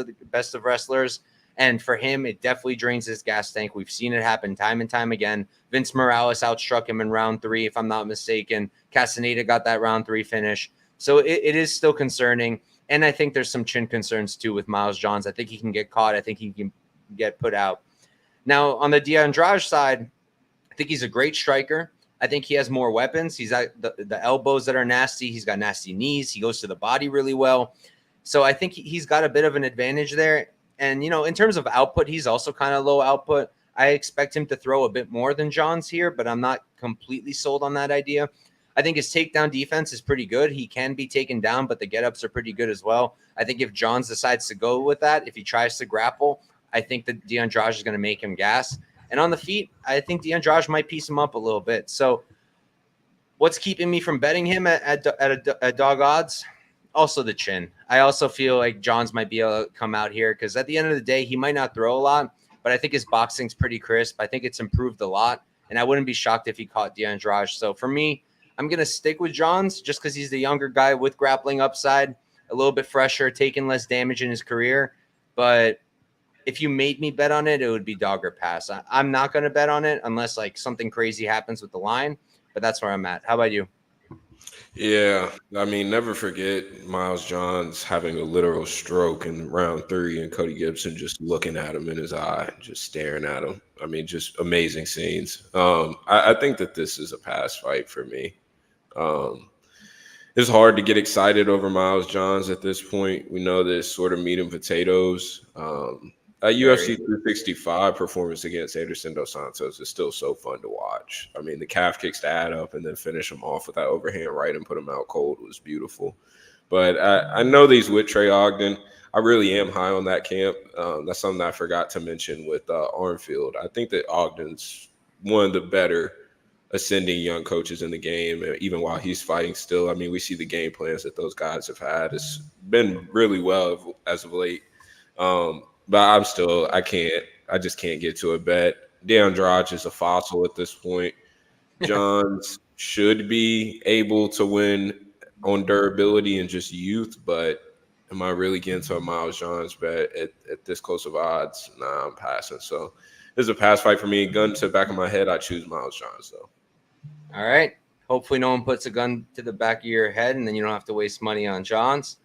of wrestlers. And for him, it definitely drains his gas tank. We've seen it happen time and time again. Vince Morales outstruck him in round 3, if I'm not mistaken. Castaneda got that round 3 finish. So it is still concerning. And I think there's some chin concerns, too, with Miles Johns. I think he can get caught. I think he can get put out. Now, on the Andrade side, I think he's a great striker. I think he has more weapons. He's got the elbows that are nasty. He's got nasty knees. He goes to the body really well. So I think he's got a bit of an advantage there. And, in terms of output, he's also kind of low output. I expect him to throw a bit more than Johns here, but I'm not completely sold on that idea. I think his takedown defense is pretty good. He can be taken down, but the get-ups are pretty good as well. I think if Johns decides to go with that, if he tries to grapple, I think that Andrade is going to make him gas. And on the feet, I think Andrade might piece him up a little bit. So what's keeping me from betting him at dog odds? Also the chin. I also feel like Johns might be able to come out here because at the end of the day, he might not throw a lot, but I think his boxing's pretty crisp. I think it's improved a lot, and I wouldn't be shocked if he caught Andrade. So for me, I'm going to stick with Johns just because he's the younger guy with grappling upside, a little bit fresher, taking less damage in his career. But if you made me bet on it, it would be dog or pass. I'm not going to bet on it unless like something crazy happens with the line, but that's where I'm at. How about you? Yeah, I mean, never forget Miles Johns having a literal stroke in round 3 and Cody Gibson just looking at him in his eye, just staring at him. I mean, just amazing scenes. I think that this is a pass fight for me. It's hard to get excited over Miles Johns at this point. We know that it's sort of meat and potatoes. UFC 365 performance against Anderson Dos Santos is still so fun to watch. I mean, the calf kicks to add up and then finish him off with that overhand right and put him out cold was beautiful. But I know these with Trey Ogden. I really am high on that camp. That's something I forgot to mention with Armfield. I think that Ogden's one of the better ascending young coaches in the game, even while he's fighting still. I mean, we see the game plans that those guys have had. It's been really well as of late. But I just can't get to a bet. Andrade is a fossil at this point. Johns should be able to win on durability and just youth, but am I really getting to a Miles Johns bet at this close of odds? Nah, I'm passing. So this is a pass fight for me. Gun to the back of my head, I choose Miles Johns, though. All right. Hopefully no one puts a gun to the back of your head and then you don't have to waste money on Johns.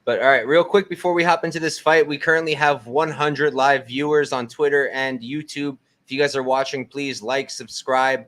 But all right, real quick before we hop into this fight, we currently have 100 live viewers on Twitter and YouTube. If you guys are watching, please like, subscribe.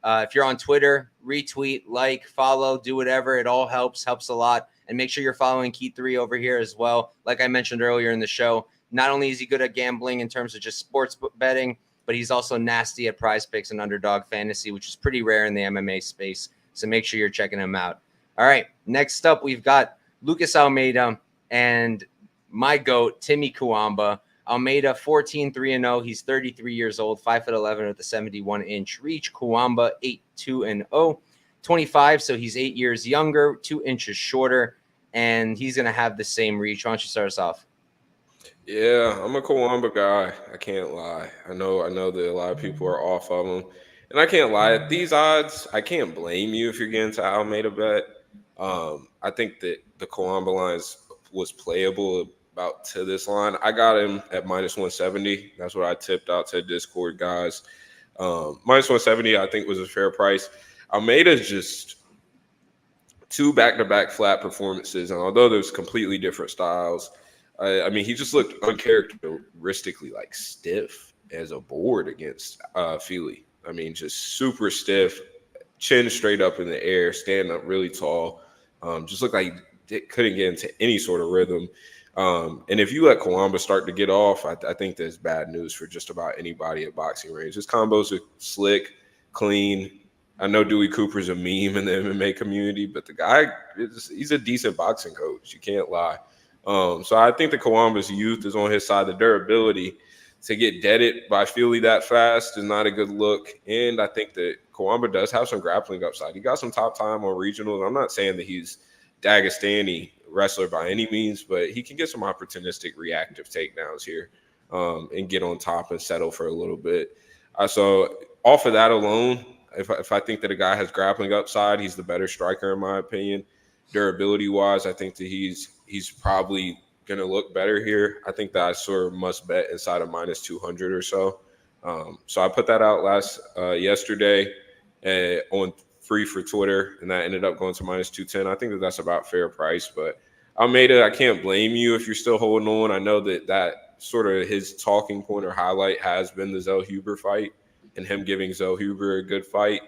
If you're on Twitter, retweet, like, follow, do whatever. It all helps a lot. And make sure you're following Key3 over here as well. Like I mentioned earlier in the show, not only is he good at gambling in terms of just sports betting, but he's also nasty at prize picks and underdog fantasy, which is pretty rare in the MMA space. So make sure you're checking him out. All right, next up, we've got Lucas Almeida and my GOAT, Timmy Kuamba. Almeida, 14-3-0. He's 33 years old, 5'11" with a 71-inch reach. Kuamba, 8-2-0, 25. So he's 8 years younger, 2 inches shorter, and he's going to have the same reach. Why don't you start us off? Yeah, I'm a Kuamba guy. I can't lie. I know that a lot of people are off of him. And I can't lie. At these odds, I can't blame you if you're getting to Almeida bet. I think that the Kuamba lines was playable about to this line. I got him at minus 170. That's what I tipped out to Discord guys. Minus 170, I think, was a fair price. Almeida's just 2 back-to-back flat performances. And although there's completely different styles, I mean, he just looked uncharacteristically like stiff as a board against Feely. I mean, just super stiff, chin straight up in the air, stand up really tall. Just looked like he couldn't get into any sort of rhythm. And if you let Kawamba start to get off, I think that's bad news for just about anybody at boxing range. His combos are slick, clean. I know Dewey Cooper's a meme in the MMA community, but the guy, he's a decent boxing coach. You can't lie. So I think the Kawamba's youth is on his side. The durability to get deaded by Feely that fast is not a good look. And I think that Kawamba does have some grappling upside. He got some top time on regionals. I'm not saying that he's Dagestani wrestler by any means, but he can get some opportunistic reactive takedowns here and get on top and settle for a little bit. So off of that alone, if I think that a guy has grappling upside, he's the better striker in my opinion. Durability wise, I think that he's probably going to look better here. I think that I sort of must bet inside of minus 200 or so. So I put that out yesterday on free for Twitter, and that ended up going to minus 210. I think that that's about fair price, but Almeida, I can't blame you if you're still holding on. I know that sort of his talking point or highlight has been the Zell Huber fight and him giving Zell Huber a good fight.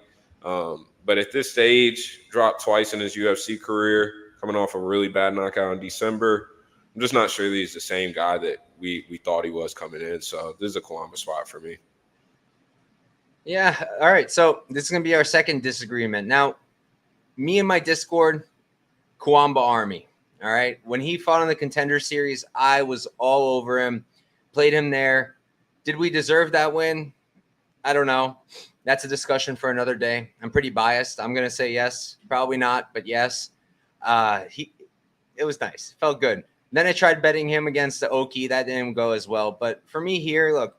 But at this stage, dropped twice in his UFC career, coming off a really bad knockout in December. I'm just not sure that he's the same guy that we thought he was coming in. So this is a Kawamba spot for me. Yeah. All right. So this is going to be our second disagreement. Now, me and my Discord, Kawamba Army. All right. When he fought on the Contender Series, I was all over him, played him there. Did we deserve that win? I don't know. That's a discussion for another day. I'm pretty biased. I'm going to say yes. Probably not, but yes. It was nice. Felt good. Then I tried betting him against the Oki. That didn't go as well. But for me here, look,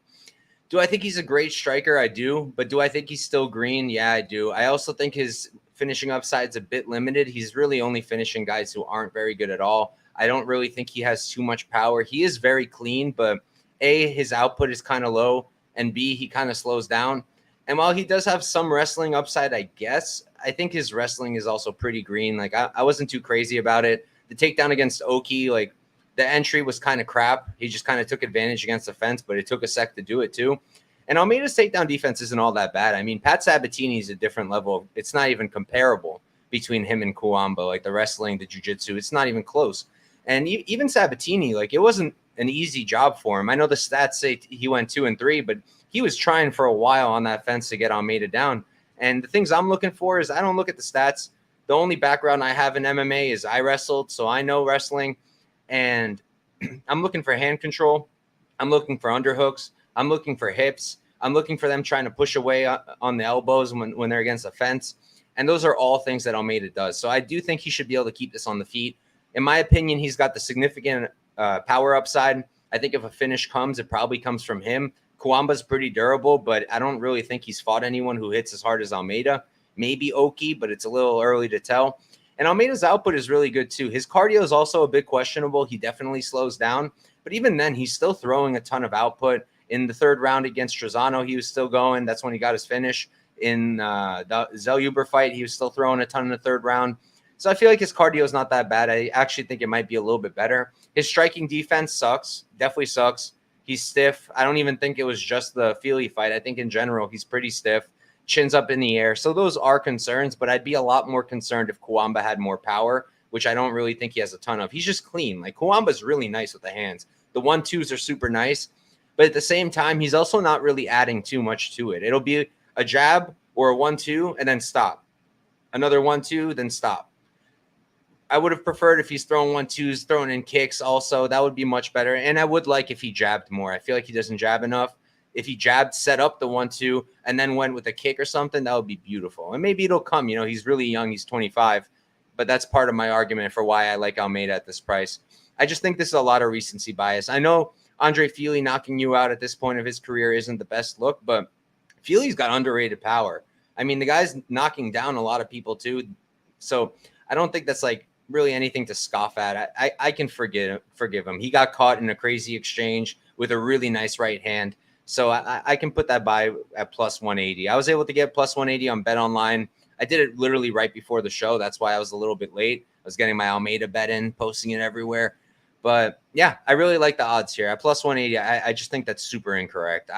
do I think he's a great striker? I do. But do I think he's still green? Yeah, I do. I also think his finishing upside's a bit limited. He's really only finishing guys who aren't very good at all. I don't really think he has too much power. He is very clean, but A, his output is kind of low, and B, he kind of slows down. And while he does have some wrestling upside, I guess, I think his wrestling is also pretty green. Like, I wasn't too crazy about it. The takedown against Oki, like, the entry was kind of crap. He just kind of took advantage against the fence, but it took a sec to do it too. And Almeida's takedown defense isn't all that bad. I mean, Pat Sabatini is a different level. It's not even comparable between him and Kawamba, like the wrestling, the jiu-jitsu. It's not even close. And even Sabatini, like, it wasn't an easy job for him. I know the stats say he went 2-3, but he was trying for a while on that fence to get Almeida down. And the things I'm looking for is I don't look at the stats. The only background I have in MMA is I wrestled, so I know wrestling. And I'm looking for hand control. I'm looking for underhooks. I'm looking for hips. I'm looking for them trying to push away on the elbows when they're against the fence. And those are all things that Almeida does. So I do think he should be able to keep this on the feet. In my opinion, he's got the significant power upside. I think if a finish comes, it probably comes from him. Kawamba's pretty durable, but I don't really think he's fought anyone who hits as hard as Almeida. Maybe Oki, but it's a little early to tell. And Almeida's output is really good too. His cardio is also a bit questionable. He definitely slows down. But even then, he's still throwing a ton of output. In the third round against Trezano, he was still going. That's when he got his finish. In the Zell Huber fight, he was still throwing a ton in the third round. So I feel like his cardio is not that bad. I actually think it might be a little bit better. His striking defense sucks. Definitely sucks. He's stiff. I don't even think it was just the Feely fight. I think in general, he's pretty stiff. Chin's up in the air. So those are concerns, but I'd be a lot more concerned if Kawamba had more power, which I don't really think he has a ton of. He's just clean. Like, Kawamba's really nice with the hands. The 1-2s are super nice, but at the same time, he's also not really adding too much to it. It'll be a jab or a 1-2 and then stop. Another 1-2, then stop. I would have preferred if he's throwing 1-2s, throwing in kicks also. That would be much better. And I would like if he jabbed more. I feel like he doesn't jab enough. If he jabbed, set up the 1-2, and then went with a kick or something, that would be beautiful. And maybe it'll come. You know, he's really young. He's 25. But that's part of my argument for why I like Almeida at this price. I just think this is a lot of recency bias. I know Andre Feely knocking you out at this point of his career isn't the best look, but Feely's got underrated power. I mean, the guy's knocking down a lot of people too. So I don't think that's like really anything to scoff at. I can forgive him. He got caught in a crazy exchange with a really nice right hand. So I can put that by at plus 180. I was able to get plus 180 on Bet Online. I did it literally right before the show. That's why I was a little bit late. I was getting my Almeida bet in, posting it everywhere. But yeah, I really like the odds here. At plus 180, I just think that's super incorrect.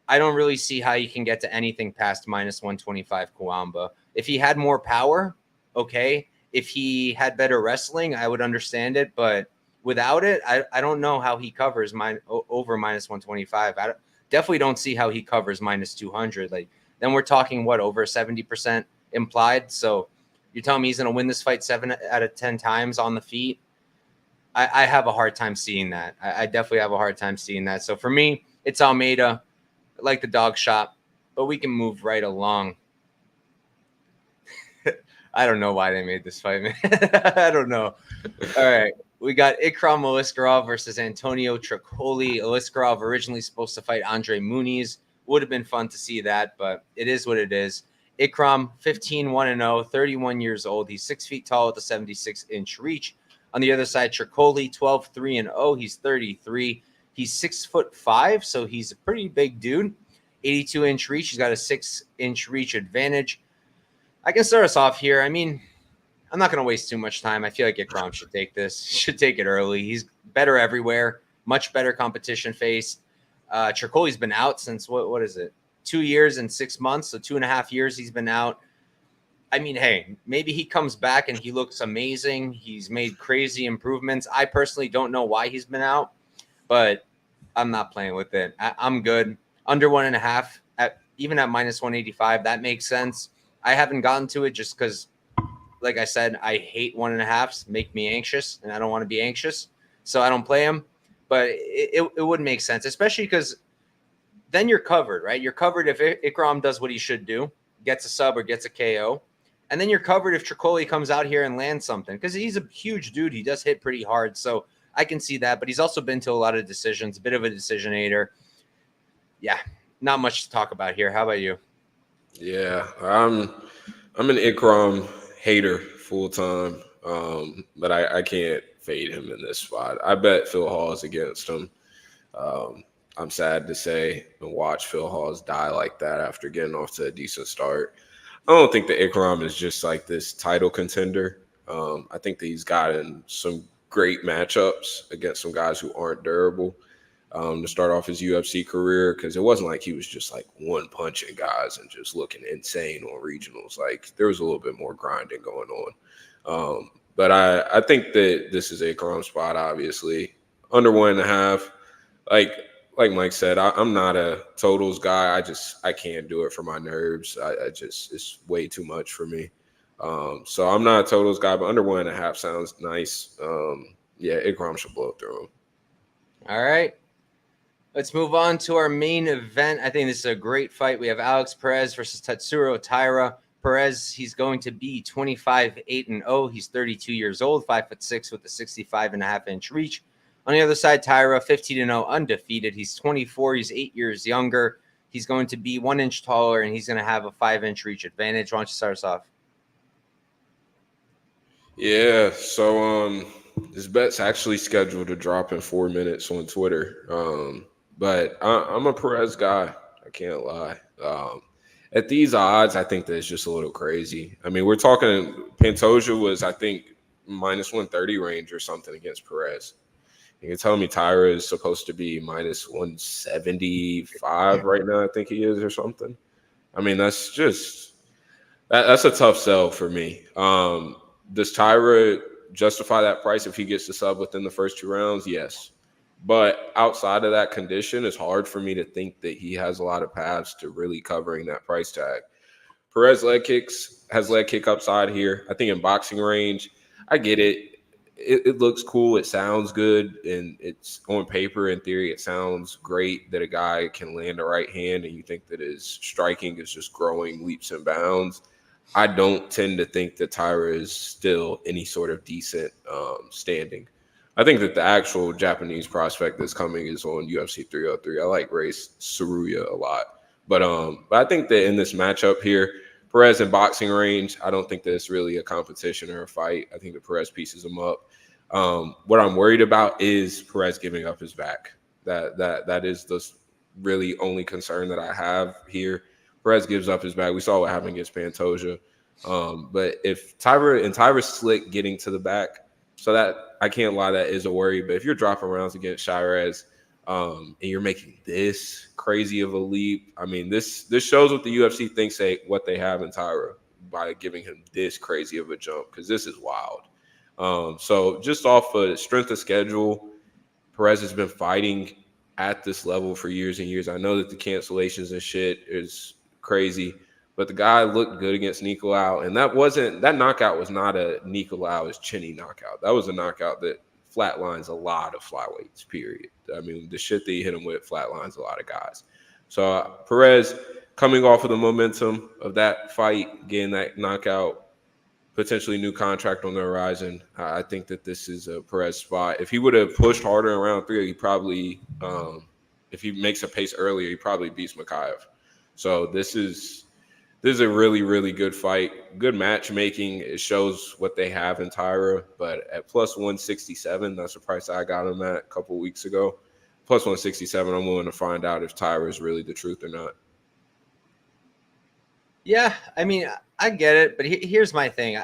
I don't really see how you can get to anything past minus 125 Kawamba. If he had more power, okay. If he had better wrestling, I would understand it. But without it, I don't know how he covers over minus 125. I definitely don't see how he covers minus 200. Like, then we're talking, what, over 70% implied? So you're telling me he's going to win this fight 7 out of 10 times on the feet? I have a hard time seeing that. I definitely have a hard time seeing that. So for me, it's Almeida. I like the dog shop, but we can move right along. I don't know why they made this fight, man. I don't know. All right. We got Ikram Aliskerov versus Antonio Tricoli. Aliskerov originally supposed to fight Andre Muniz. Would have been fun to see that, but it is what it is. Ikram, 15-1-0, 31 years old. He's 6 feet tall with a 76-inch reach. On the other side, Tricoli, 12-3-0. He's 33. He's 6'5", so he's a pretty big dude. 82-inch reach. He's got a 6-inch reach advantage. I can start us off here. I mean, I'm not going to waste too much time. I feel like Ikram should take this. Should take it early. He's better everywhere. Much better competition faced. Tricoli's been out since, what is it? 2 years and 6 months. So 2.5 years he's been out. I mean, hey, maybe he comes back and he looks amazing. He's made crazy improvements. I personally don't know why he's been out, but I'm not playing with it. I'm good. Under 1.5, even at minus 185, that makes sense. I haven't gotten to it just because, like I said, I hate 1.5s, make me anxious, and I don't want to be anxious, so I don't play them. But it would make sense, especially because then you're covered, right? You're covered if Ikram does what he should do, gets a sub or gets a KO. And then you're covered if Tricoli comes out here and lands something, because he's a huge dude. He does hit pretty hard, so I can see that. But he's also been to a lot of decisions, a bit of a decisionator. Yeah, not much to talk about here. How about you? Yeah, I'm an Ikram hater full time, but I can't fade him in this spot. I bet Phil Hawes against him. I'm sad to say and watch Phil Hawes die like that after getting off to a decent start. I don't think that Ikram is just like this title contender. I think that he's gotten some great matchups against some guys who aren't durable to start off his UFC career, because it wasn't like he was just like one punching guys and just looking insane on regionals. Like, there was a little bit more grinding going on. But I think that this is Ikram's spot, obviously. Under 1.5. Like Mike said, I'm not a totals guy. I can't do it for my nerves. It's way too much for me. So I'm not a totals guy, but under 1.5 sounds nice. Yeah, Ikram should blow through him. All right. Let's move on to our main event. I think this is a great fight. We have Alex Perez versus Tatsuro Taira. Perez, he's going to be 25-8-0. He's 32 years old, 5'6" with a 65.5-inch reach. On the other side, Taira, 15-0, undefeated. He's 24. He's 8 years younger. He's going to be 1 inch taller, and he's going to have a 5-inch reach advantage. Why don't you start us off? Yeah, so this bet's actually scheduled to drop in 4 minutes on Twitter. But I'm a Perez guy. I can't lie. At these odds, I think that it's just a little crazy. I mean, we're talking Pantoja was, I think, minus 130 range or something against Perez. You're telling me Taira is supposed to be minus 175 right now, I think he is, or something. I mean, that's a tough sell for me. Does Taira justify that price if he gets the sub within the first 2 rounds? Yes. But outside of that condition, it's hard for me to think that he has a lot of paths to really covering that price tag. Perez has leg kick upside here. I think in boxing range, I get it. It looks cool. It sounds good. And it's on paper, in theory, it sounds great that a guy can land a right hand and you think that his striking is just growing leaps and bounds. I don't tend to think that Taira is still any sort of decent standing. I think that the actual Japanese prospect that's coming is on UFC 303. I like Race Saruya a lot. But I think that in this matchup here, Perez in boxing range, I don't think that it's really a competition or a fight. I think that Perez pieces him up. What I'm worried about is Perez giving up his back. That is the really only concern that I have here. Perez gives up his back. We saw what happened against Pantoja. But if Taira's slick getting to the back, so that I can't lie, that is a worry. But if you're dropping rounds against Shirez, and you're making this crazy of a leap. I mean, this shows what the UFC thinks what they have in Taira by giving him this crazy of a jump, because this is wild. So just off of strength of schedule, Perez has been fighting at this level for years and years. I know that the cancellations and shit is crazy, but the guy looked good against Nicolau, and that knockout was not a Nicolau's chinny knockout. That was a knockout that flatlines a lot of flyweights, period. I mean, the shit that he hit him with flatlines a lot of guys. So Perez, coming off of the momentum of that fight, getting that knockout, potentially new contract on the horizon. I think that this is a Perez spot. If he would have pushed harder in round 3, he probably, if he makes a pace earlier, he probably beats Mequizael. So this is a really, really good fight. Good matchmaking. It shows what they have in Taira. But at plus 167, that's the price I got him at a couple weeks ago. Plus 167, I'm willing to find out if Taira is really the truth or not. Yeah, I mean, I get it, but here's my thing.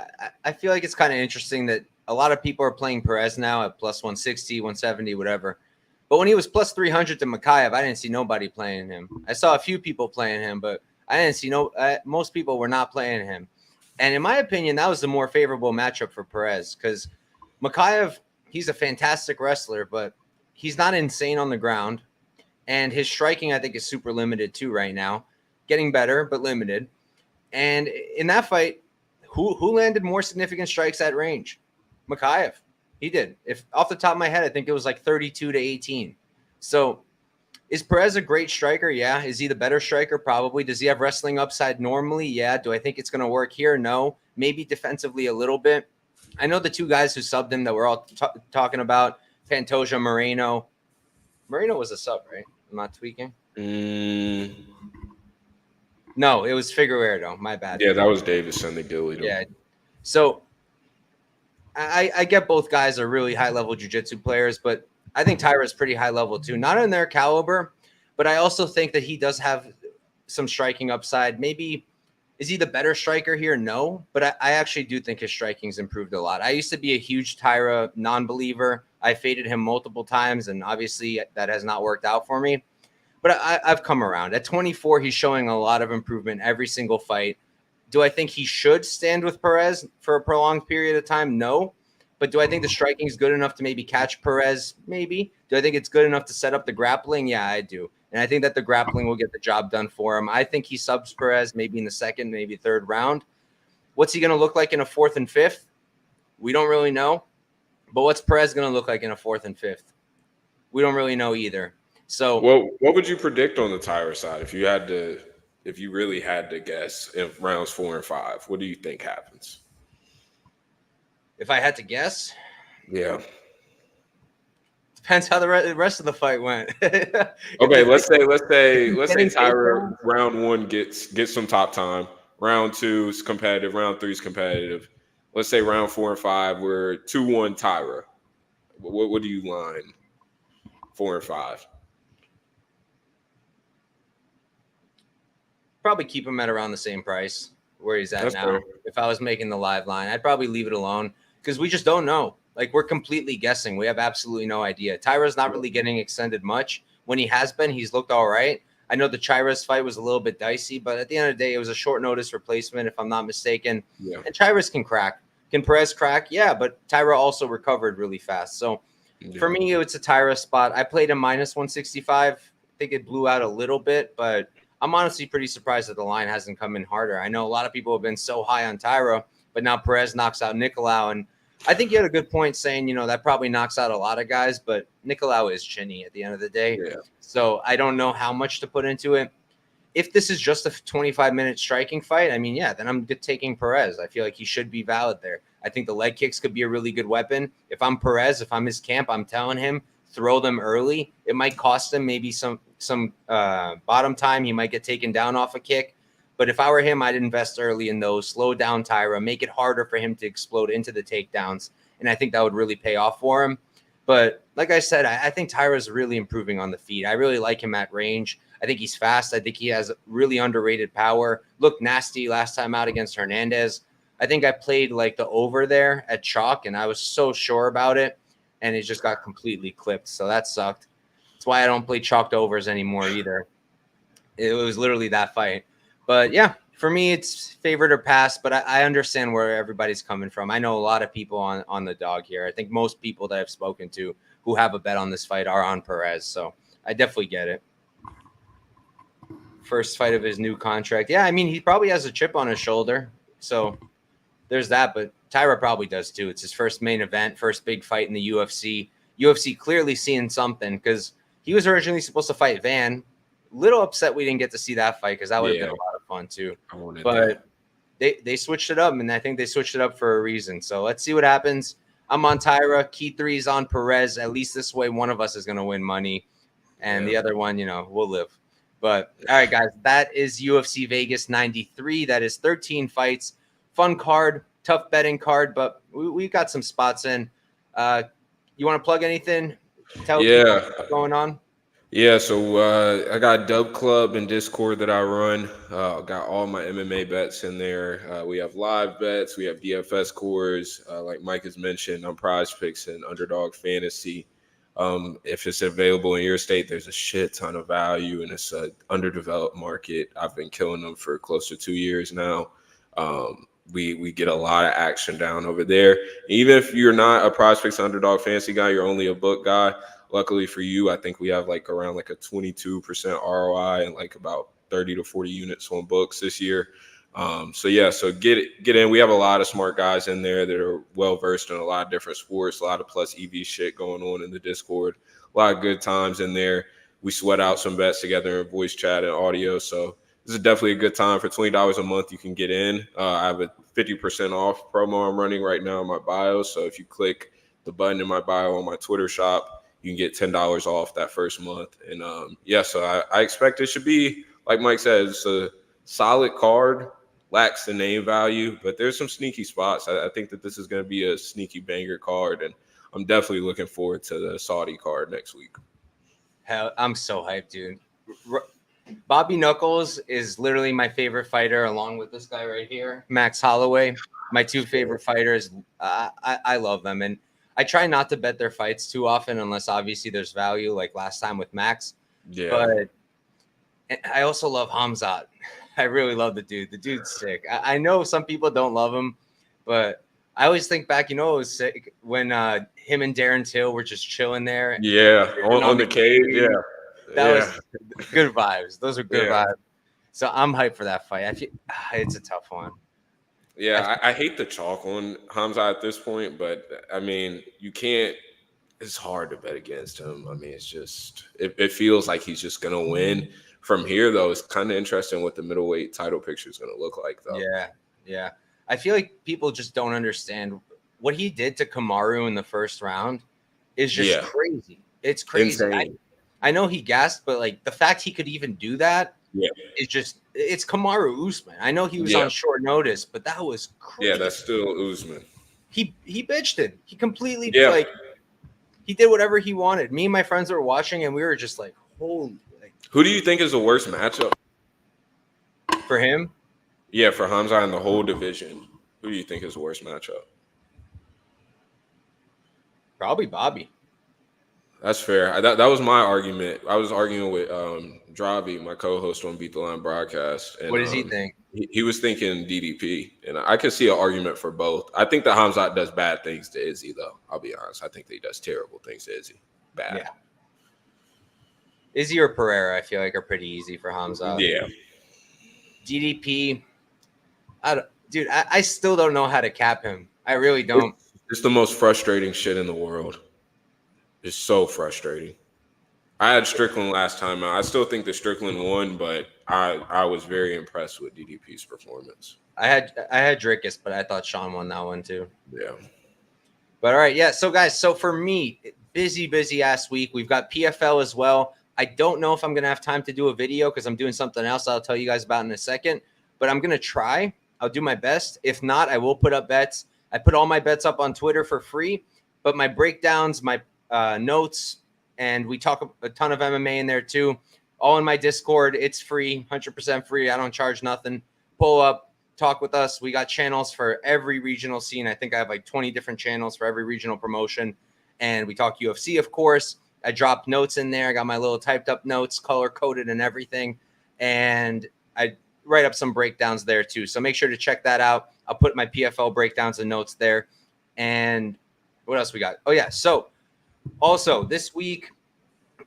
I feel like it's kind of interesting that a lot of people are playing Perez now at plus 160, 170, whatever. But when he was plus 300 to Mequizael, I didn't see nobody playing him. I saw a few people playing him, but I didn't see most people were not playing him. And in my opinion, that was the more favorable matchup for Perez, because Mequizael, he's a fantastic wrestler, but he's not insane on the ground. And his striking, I think, is super limited too right now. Getting better, but limited. And in that fight, who landed more significant strikes at range? Mequizael. He did. If off the top of my head, I think it was like 32 to 18. So is Perez a great striker? Yeah. Is he the better striker? Probably. Does he have wrestling upside normally? Yeah. Do I think it's going to work here? No. Maybe defensively a little bit. I know the two guys who subbed him that we're all talking about, Pantoja, Moreno. Moreno was a sub, right? I'm not tweaking. No, it was Figueiredo. My bad. Yeah, that was Davis and they deleted him. Yeah. So I get both guys are really high-level jiu-jitsu players, but I think Taira is pretty high-level too. Not in their caliber, but I also think that he does have some striking upside. Maybe is he the better striker here? No, but I actually do think his striking's improved a lot. I used to be a huge Taira non-believer. I faded him multiple times, and obviously that has not worked out for me. But I've come around. At 24, he's showing a lot of improvement every single fight. Do I think he should stand with Perez for a prolonged period of time? No. But do I think the striking is good enough to maybe catch Perez? Maybe. Do I think it's good enough to set up the grappling? Yeah, I do. And I think that the grappling will get the job done for him. I think he subs Perez maybe in the second, maybe third round. What's he going to look like in a fourth and fifth? We don't really know. But what's Perez going to look like in a fourth and fifth? We don't really know either. So, what would you predict on the Taira side if you really had to guess in rounds 4 and 5? What do you think happens? If I had to guess, yeah, depends how the rest of the fight went. Okay, let's say Taira round 1 gets some top time. Round 2 is competitive. Round 3 is competitive. Let's say round 4 and 5 we're 2-1 Taira. What do you line 4 and 5? Probably keep him at around the same price where he's at now. Fair. If I was making the live line, I'd probably leave it alone because we just don't know. Like, we're completely guessing. We have absolutely no idea. Taira's not really getting extended much. When he has been, he's looked all right. I know the Chairas fight was a little bit dicey, but at the end of the day, it was a short notice replacement, if I'm not mistaken. Yeah. And Chairas can crack. Can Perez crack? Yeah, but Taira also recovered really fast. So for me, it's a Taira spot. I played a minus 165. I think it blew out a little bit, but I'm honestly pretty surprised that the line hasn't come in harder. I know a lot of people have been so high on Taira, but now Perez knocks out Nicolau. And I think you had a good point saying, that probably knocks out a lot of guys, but Nicolau is chinny at the end of the day. Yeah. So I don't know how much to put into it. If this is just a 25-minute striking fight, I mean, yeah, then I'm taking Perez. I feel like he should be valid there. I think the leg kicks could be a really good weapon. If I'm Perez, if I'm his camp, I'm telling him, throw them early. It might cost him maybe some bottom time. He might get taken down off a kick. But if I were him, I'd invest early in those, slow down Taira, make it harder for him to explode into the takedowns. And I think that would really pay off for him. But like I said, I think Taira's really improving on the feet. I really like him at range. I think he's fast. I think he has really underrated power. Looked nasty last time out against Fernandes. I think I played like the over there at chalk, and I was so sure about it. And it just got completely clipped. So that sucked. That's why I don't play chalked overs anymore either. It was literally that fight. But yeah, for me, it's favorite or pass, but I understand where everybody's coming from. I know a lot of people on the dog here. I think most people that I've spoken to who have a bet on this fight are on Perez. So I definitely get it. First fight of his new contract. Yeah, I mean, he probably has a chip on his shoulder. So there's that, but Taira probably does too. It's his first main event, first big fight in the UFC. UFC clearly seeing something because he was originally supposed to fight Van. Little upset we didn't get to see that fight because that would have been a lot of fun too. But they switched it up, and I think they switched it up for a reason. So let's see what happens. I'm on Taira. Key 3's on Perez. At least this way, one of us is going to win money, and the other one, we'll live. But all right, guys, that is UFC Vegas 93. That is 13 fights. Fun card, tough betting card, but we got some spots in. You want to plug anything? Tell people what's going on. Yeah, so I got Dub Club and Discord that I run. Got all my MMA bets in there. We have live bets. We have DFS scores. Like Mike has mentioned, on Prize Picks and Underdog Fantasy. If it's available in your state, there's a shit ton of value, and it's an underdeveloped market. I've been killing them for close to 2 years now. We get a lot of action down over there. Even if you're not a Prize Picks Underdog Fantasy guy, you're only a book guy. Luckily for you, I think we have around a 22% ROI and about 30 to 40 units on books this year. So get in. We have a lot of smart guys in there that are well versed in a lot of different sports, a lot of plus EV shit going on in the Discord, a lot of good times in there. We sweat out some bets together in voice chat and audio. So this is definitely a good time. For $20 a month, you can get in. I have a 50% off promo I'm running right now in my bio. So if you click the button in my bio on my Twitter shop, you can get $10 off that first month. And so I expect it should be, like Mike said, it's a solid card, lacks the name value, but there's some sneaky spots. I think that this is going to be a sneaky banger card, and I'm definitely looking forward to the Saudi card next week. Hell, I'm so hyped, dude. Bobby Knuckles is literally my favorite fighter, along with this guy right here, Max Holloway. My two favorite fighters. I love them, and I try not to bet their fights too often unless obviously there's value, like last time with Max. Yeah. But I also love Hamzat. I really love the dude. The dude's sick. I know some people don't love him, but I always think back, it was sick when him and Darren Till were just chilling there. Yeah, on the cage. Yeah. That was good vibes. Those are good vibes. So I'm hyped for that fight. I feel it's a tough one. Yeah, I hate the chalk on Hamza at this point, but I mean, you can't. It's hard to bet against him. I mean, it's just it feels like he's just gonna win. From here, though, it's kind of interesting what the middleweight title picture is gonna look like, though. Yeah. I feel like people just don't understand what he did to Kamaru in the first round is just crazy. It's crazy. I know he gassed, but the fact he could even do that. Yeah, it's Kamaru Usman. I know he was on short notice, but that was crazy. Yeah, that's still Usman. He bitched it. He completely he did whatever he wanted. Me and my friends were watching, and we were just like, holy. Who do you think is the worst matchup for him? Yeah, for Hamza in the whole division. Who do you think is the worst matchup? Probably Bobby. That's fair. That was my argument. I was arguing with Dravi, my co-host on Beat the Line broadcast. And, what does he think? He was thinking DDP, and I could see an argument for both. I think that Hamzat does bad things to Izzy, though. I'll be honest. I think that he does terrible things to Izzy. Bad. Yeah. Izzy or Pereira, I feel like, are pretty easy for Hamzat. Yeah. DDP, I still don't know how to cap him. I really don't. It's the most frustrating shit in the world. It's so frustrating. I had Strickland last time out. I still think that Strickland won, but I was very impressed with DDP's performance. I had Drickus, but I thought Sean won that one too. Yeah. But all right, yeah. So guys, for me, busy ass week. We've got PFL as well. I don't know if I'm gonna have time to do a video because I'm doing something else I'll tell you guys about in a second. But I'm gonna try. I'll do my best. If not, I will put up bets. I put all my bets up on Twitter for free, but my breakdowns, my notes, and we talk a ton of MMA in there too. All in my Discord. It's free, 100% free. I don't charge nothing. Pull up, talk with us. We got channels for every regional scene. I think I have 20 different channels for every regional promotion. And we talk UFC, of course. I dropped notes in there. I got my little typed up notes, color coded and everything. And I write up some breakdowns there too. So make sure to check that out. I'll put my PFL breakdowns and notes there. And what else we got? Oh yeah. So also this week,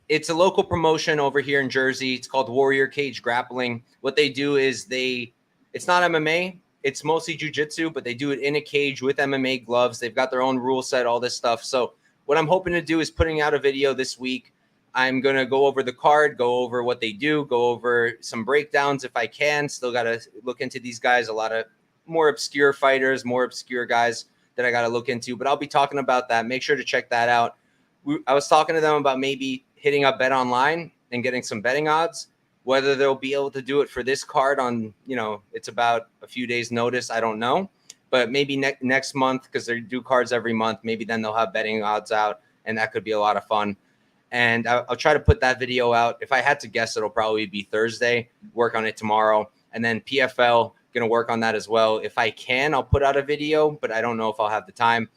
it's a local promotion over here in Jersey. It's called Warrior Cage Grappling. What they do is it's not MMA. It's mostly jiu-jitsu, but they do it in a cage with MMA gloves. They've got their own rule set, all this stuff. So what I'm hoping to do is putting out a video this week. I'm going to go over the card, go over what they do, go over some breakdowns if I can. Still got to look into these guys. A lot of more obscure fighters, more obscure guys that I got to look into. But I'll be talking about that. Make sure to check that out. I was talking to them about maybe hitting up Bet Online and getting some betting odds. Whether they'll be able to do it for this card on, it's about a few days notice, I don't know. But maybe next month, because they do cards every month, maybe then they'll have betting odds out, and that could be a lot of fun. And I'll try to put that video out. If I had to guess, it'll probably be Thursday. Work on it tomorrow. And then PFL, going to work on that as well. If I can, I'll put out a video, but I don't know if I'll have the time.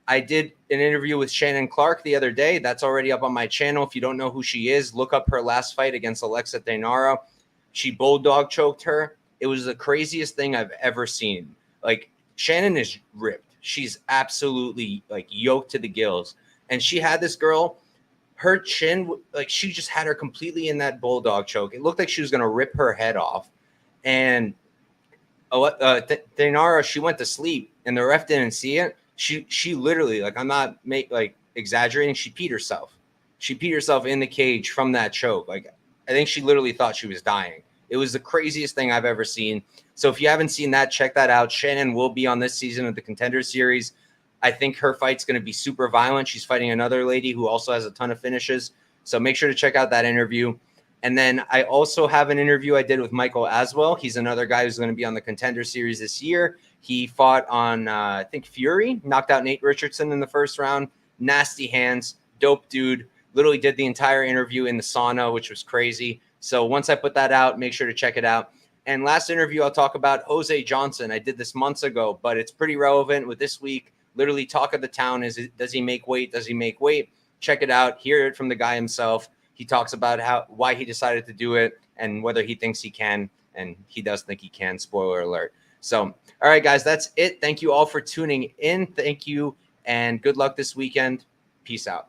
I did an interview with Shannon Clark the other day. That's already up on my channel. If you don't know who she is, look up her last fight against Alexa Taira. She bulldog choked her. It was the craziest thing I've ever seen. Like, Shannon is ripped. She's absolutely like yoked to the gills. And she had this girl, her chin, like she just had her completely in that bulldog choke. It looked like she was going to rip her head off. And Taira, she went to sleep and the ref didn't see it. She literally, like, I'm not exaggerating. She peed herself. She peed herself in the cage from that choke. Like, I think she literally thought she was dying. It was the craziest thing I've ever seen. So if you haven't seen that, check that out. Shannon will be on this season of the Contender Series. I think her fight's going to be super violent. She's fighting another lady who also has a ton of finishes. So make sure to check out that interview. And then I also have an interview I did with Michael Aswell. He's another guy who's going to be on the Contender Series this year. He fought on, I think, Fury, knocked out Nate Richardson in the first round. Nasty hands, dope dude. Literally did the entire interview in the sauna, which was crazy. So once I put that out, make sure to check it out. And last interview, I'll talk about Jose Johnson. I did this months ago, but it's pretty relevant with this week. Literally talk of the town is, does he make weight? Does he make weight? Check it out. Hear it from the guy himself. He talks about why he decided to do it and whether he thinks he can. And he does think he can, spoiler alert. So, all right, guys, that's it. Thank you all for tuning in. Thank you, and good luck this weekend. Peace out.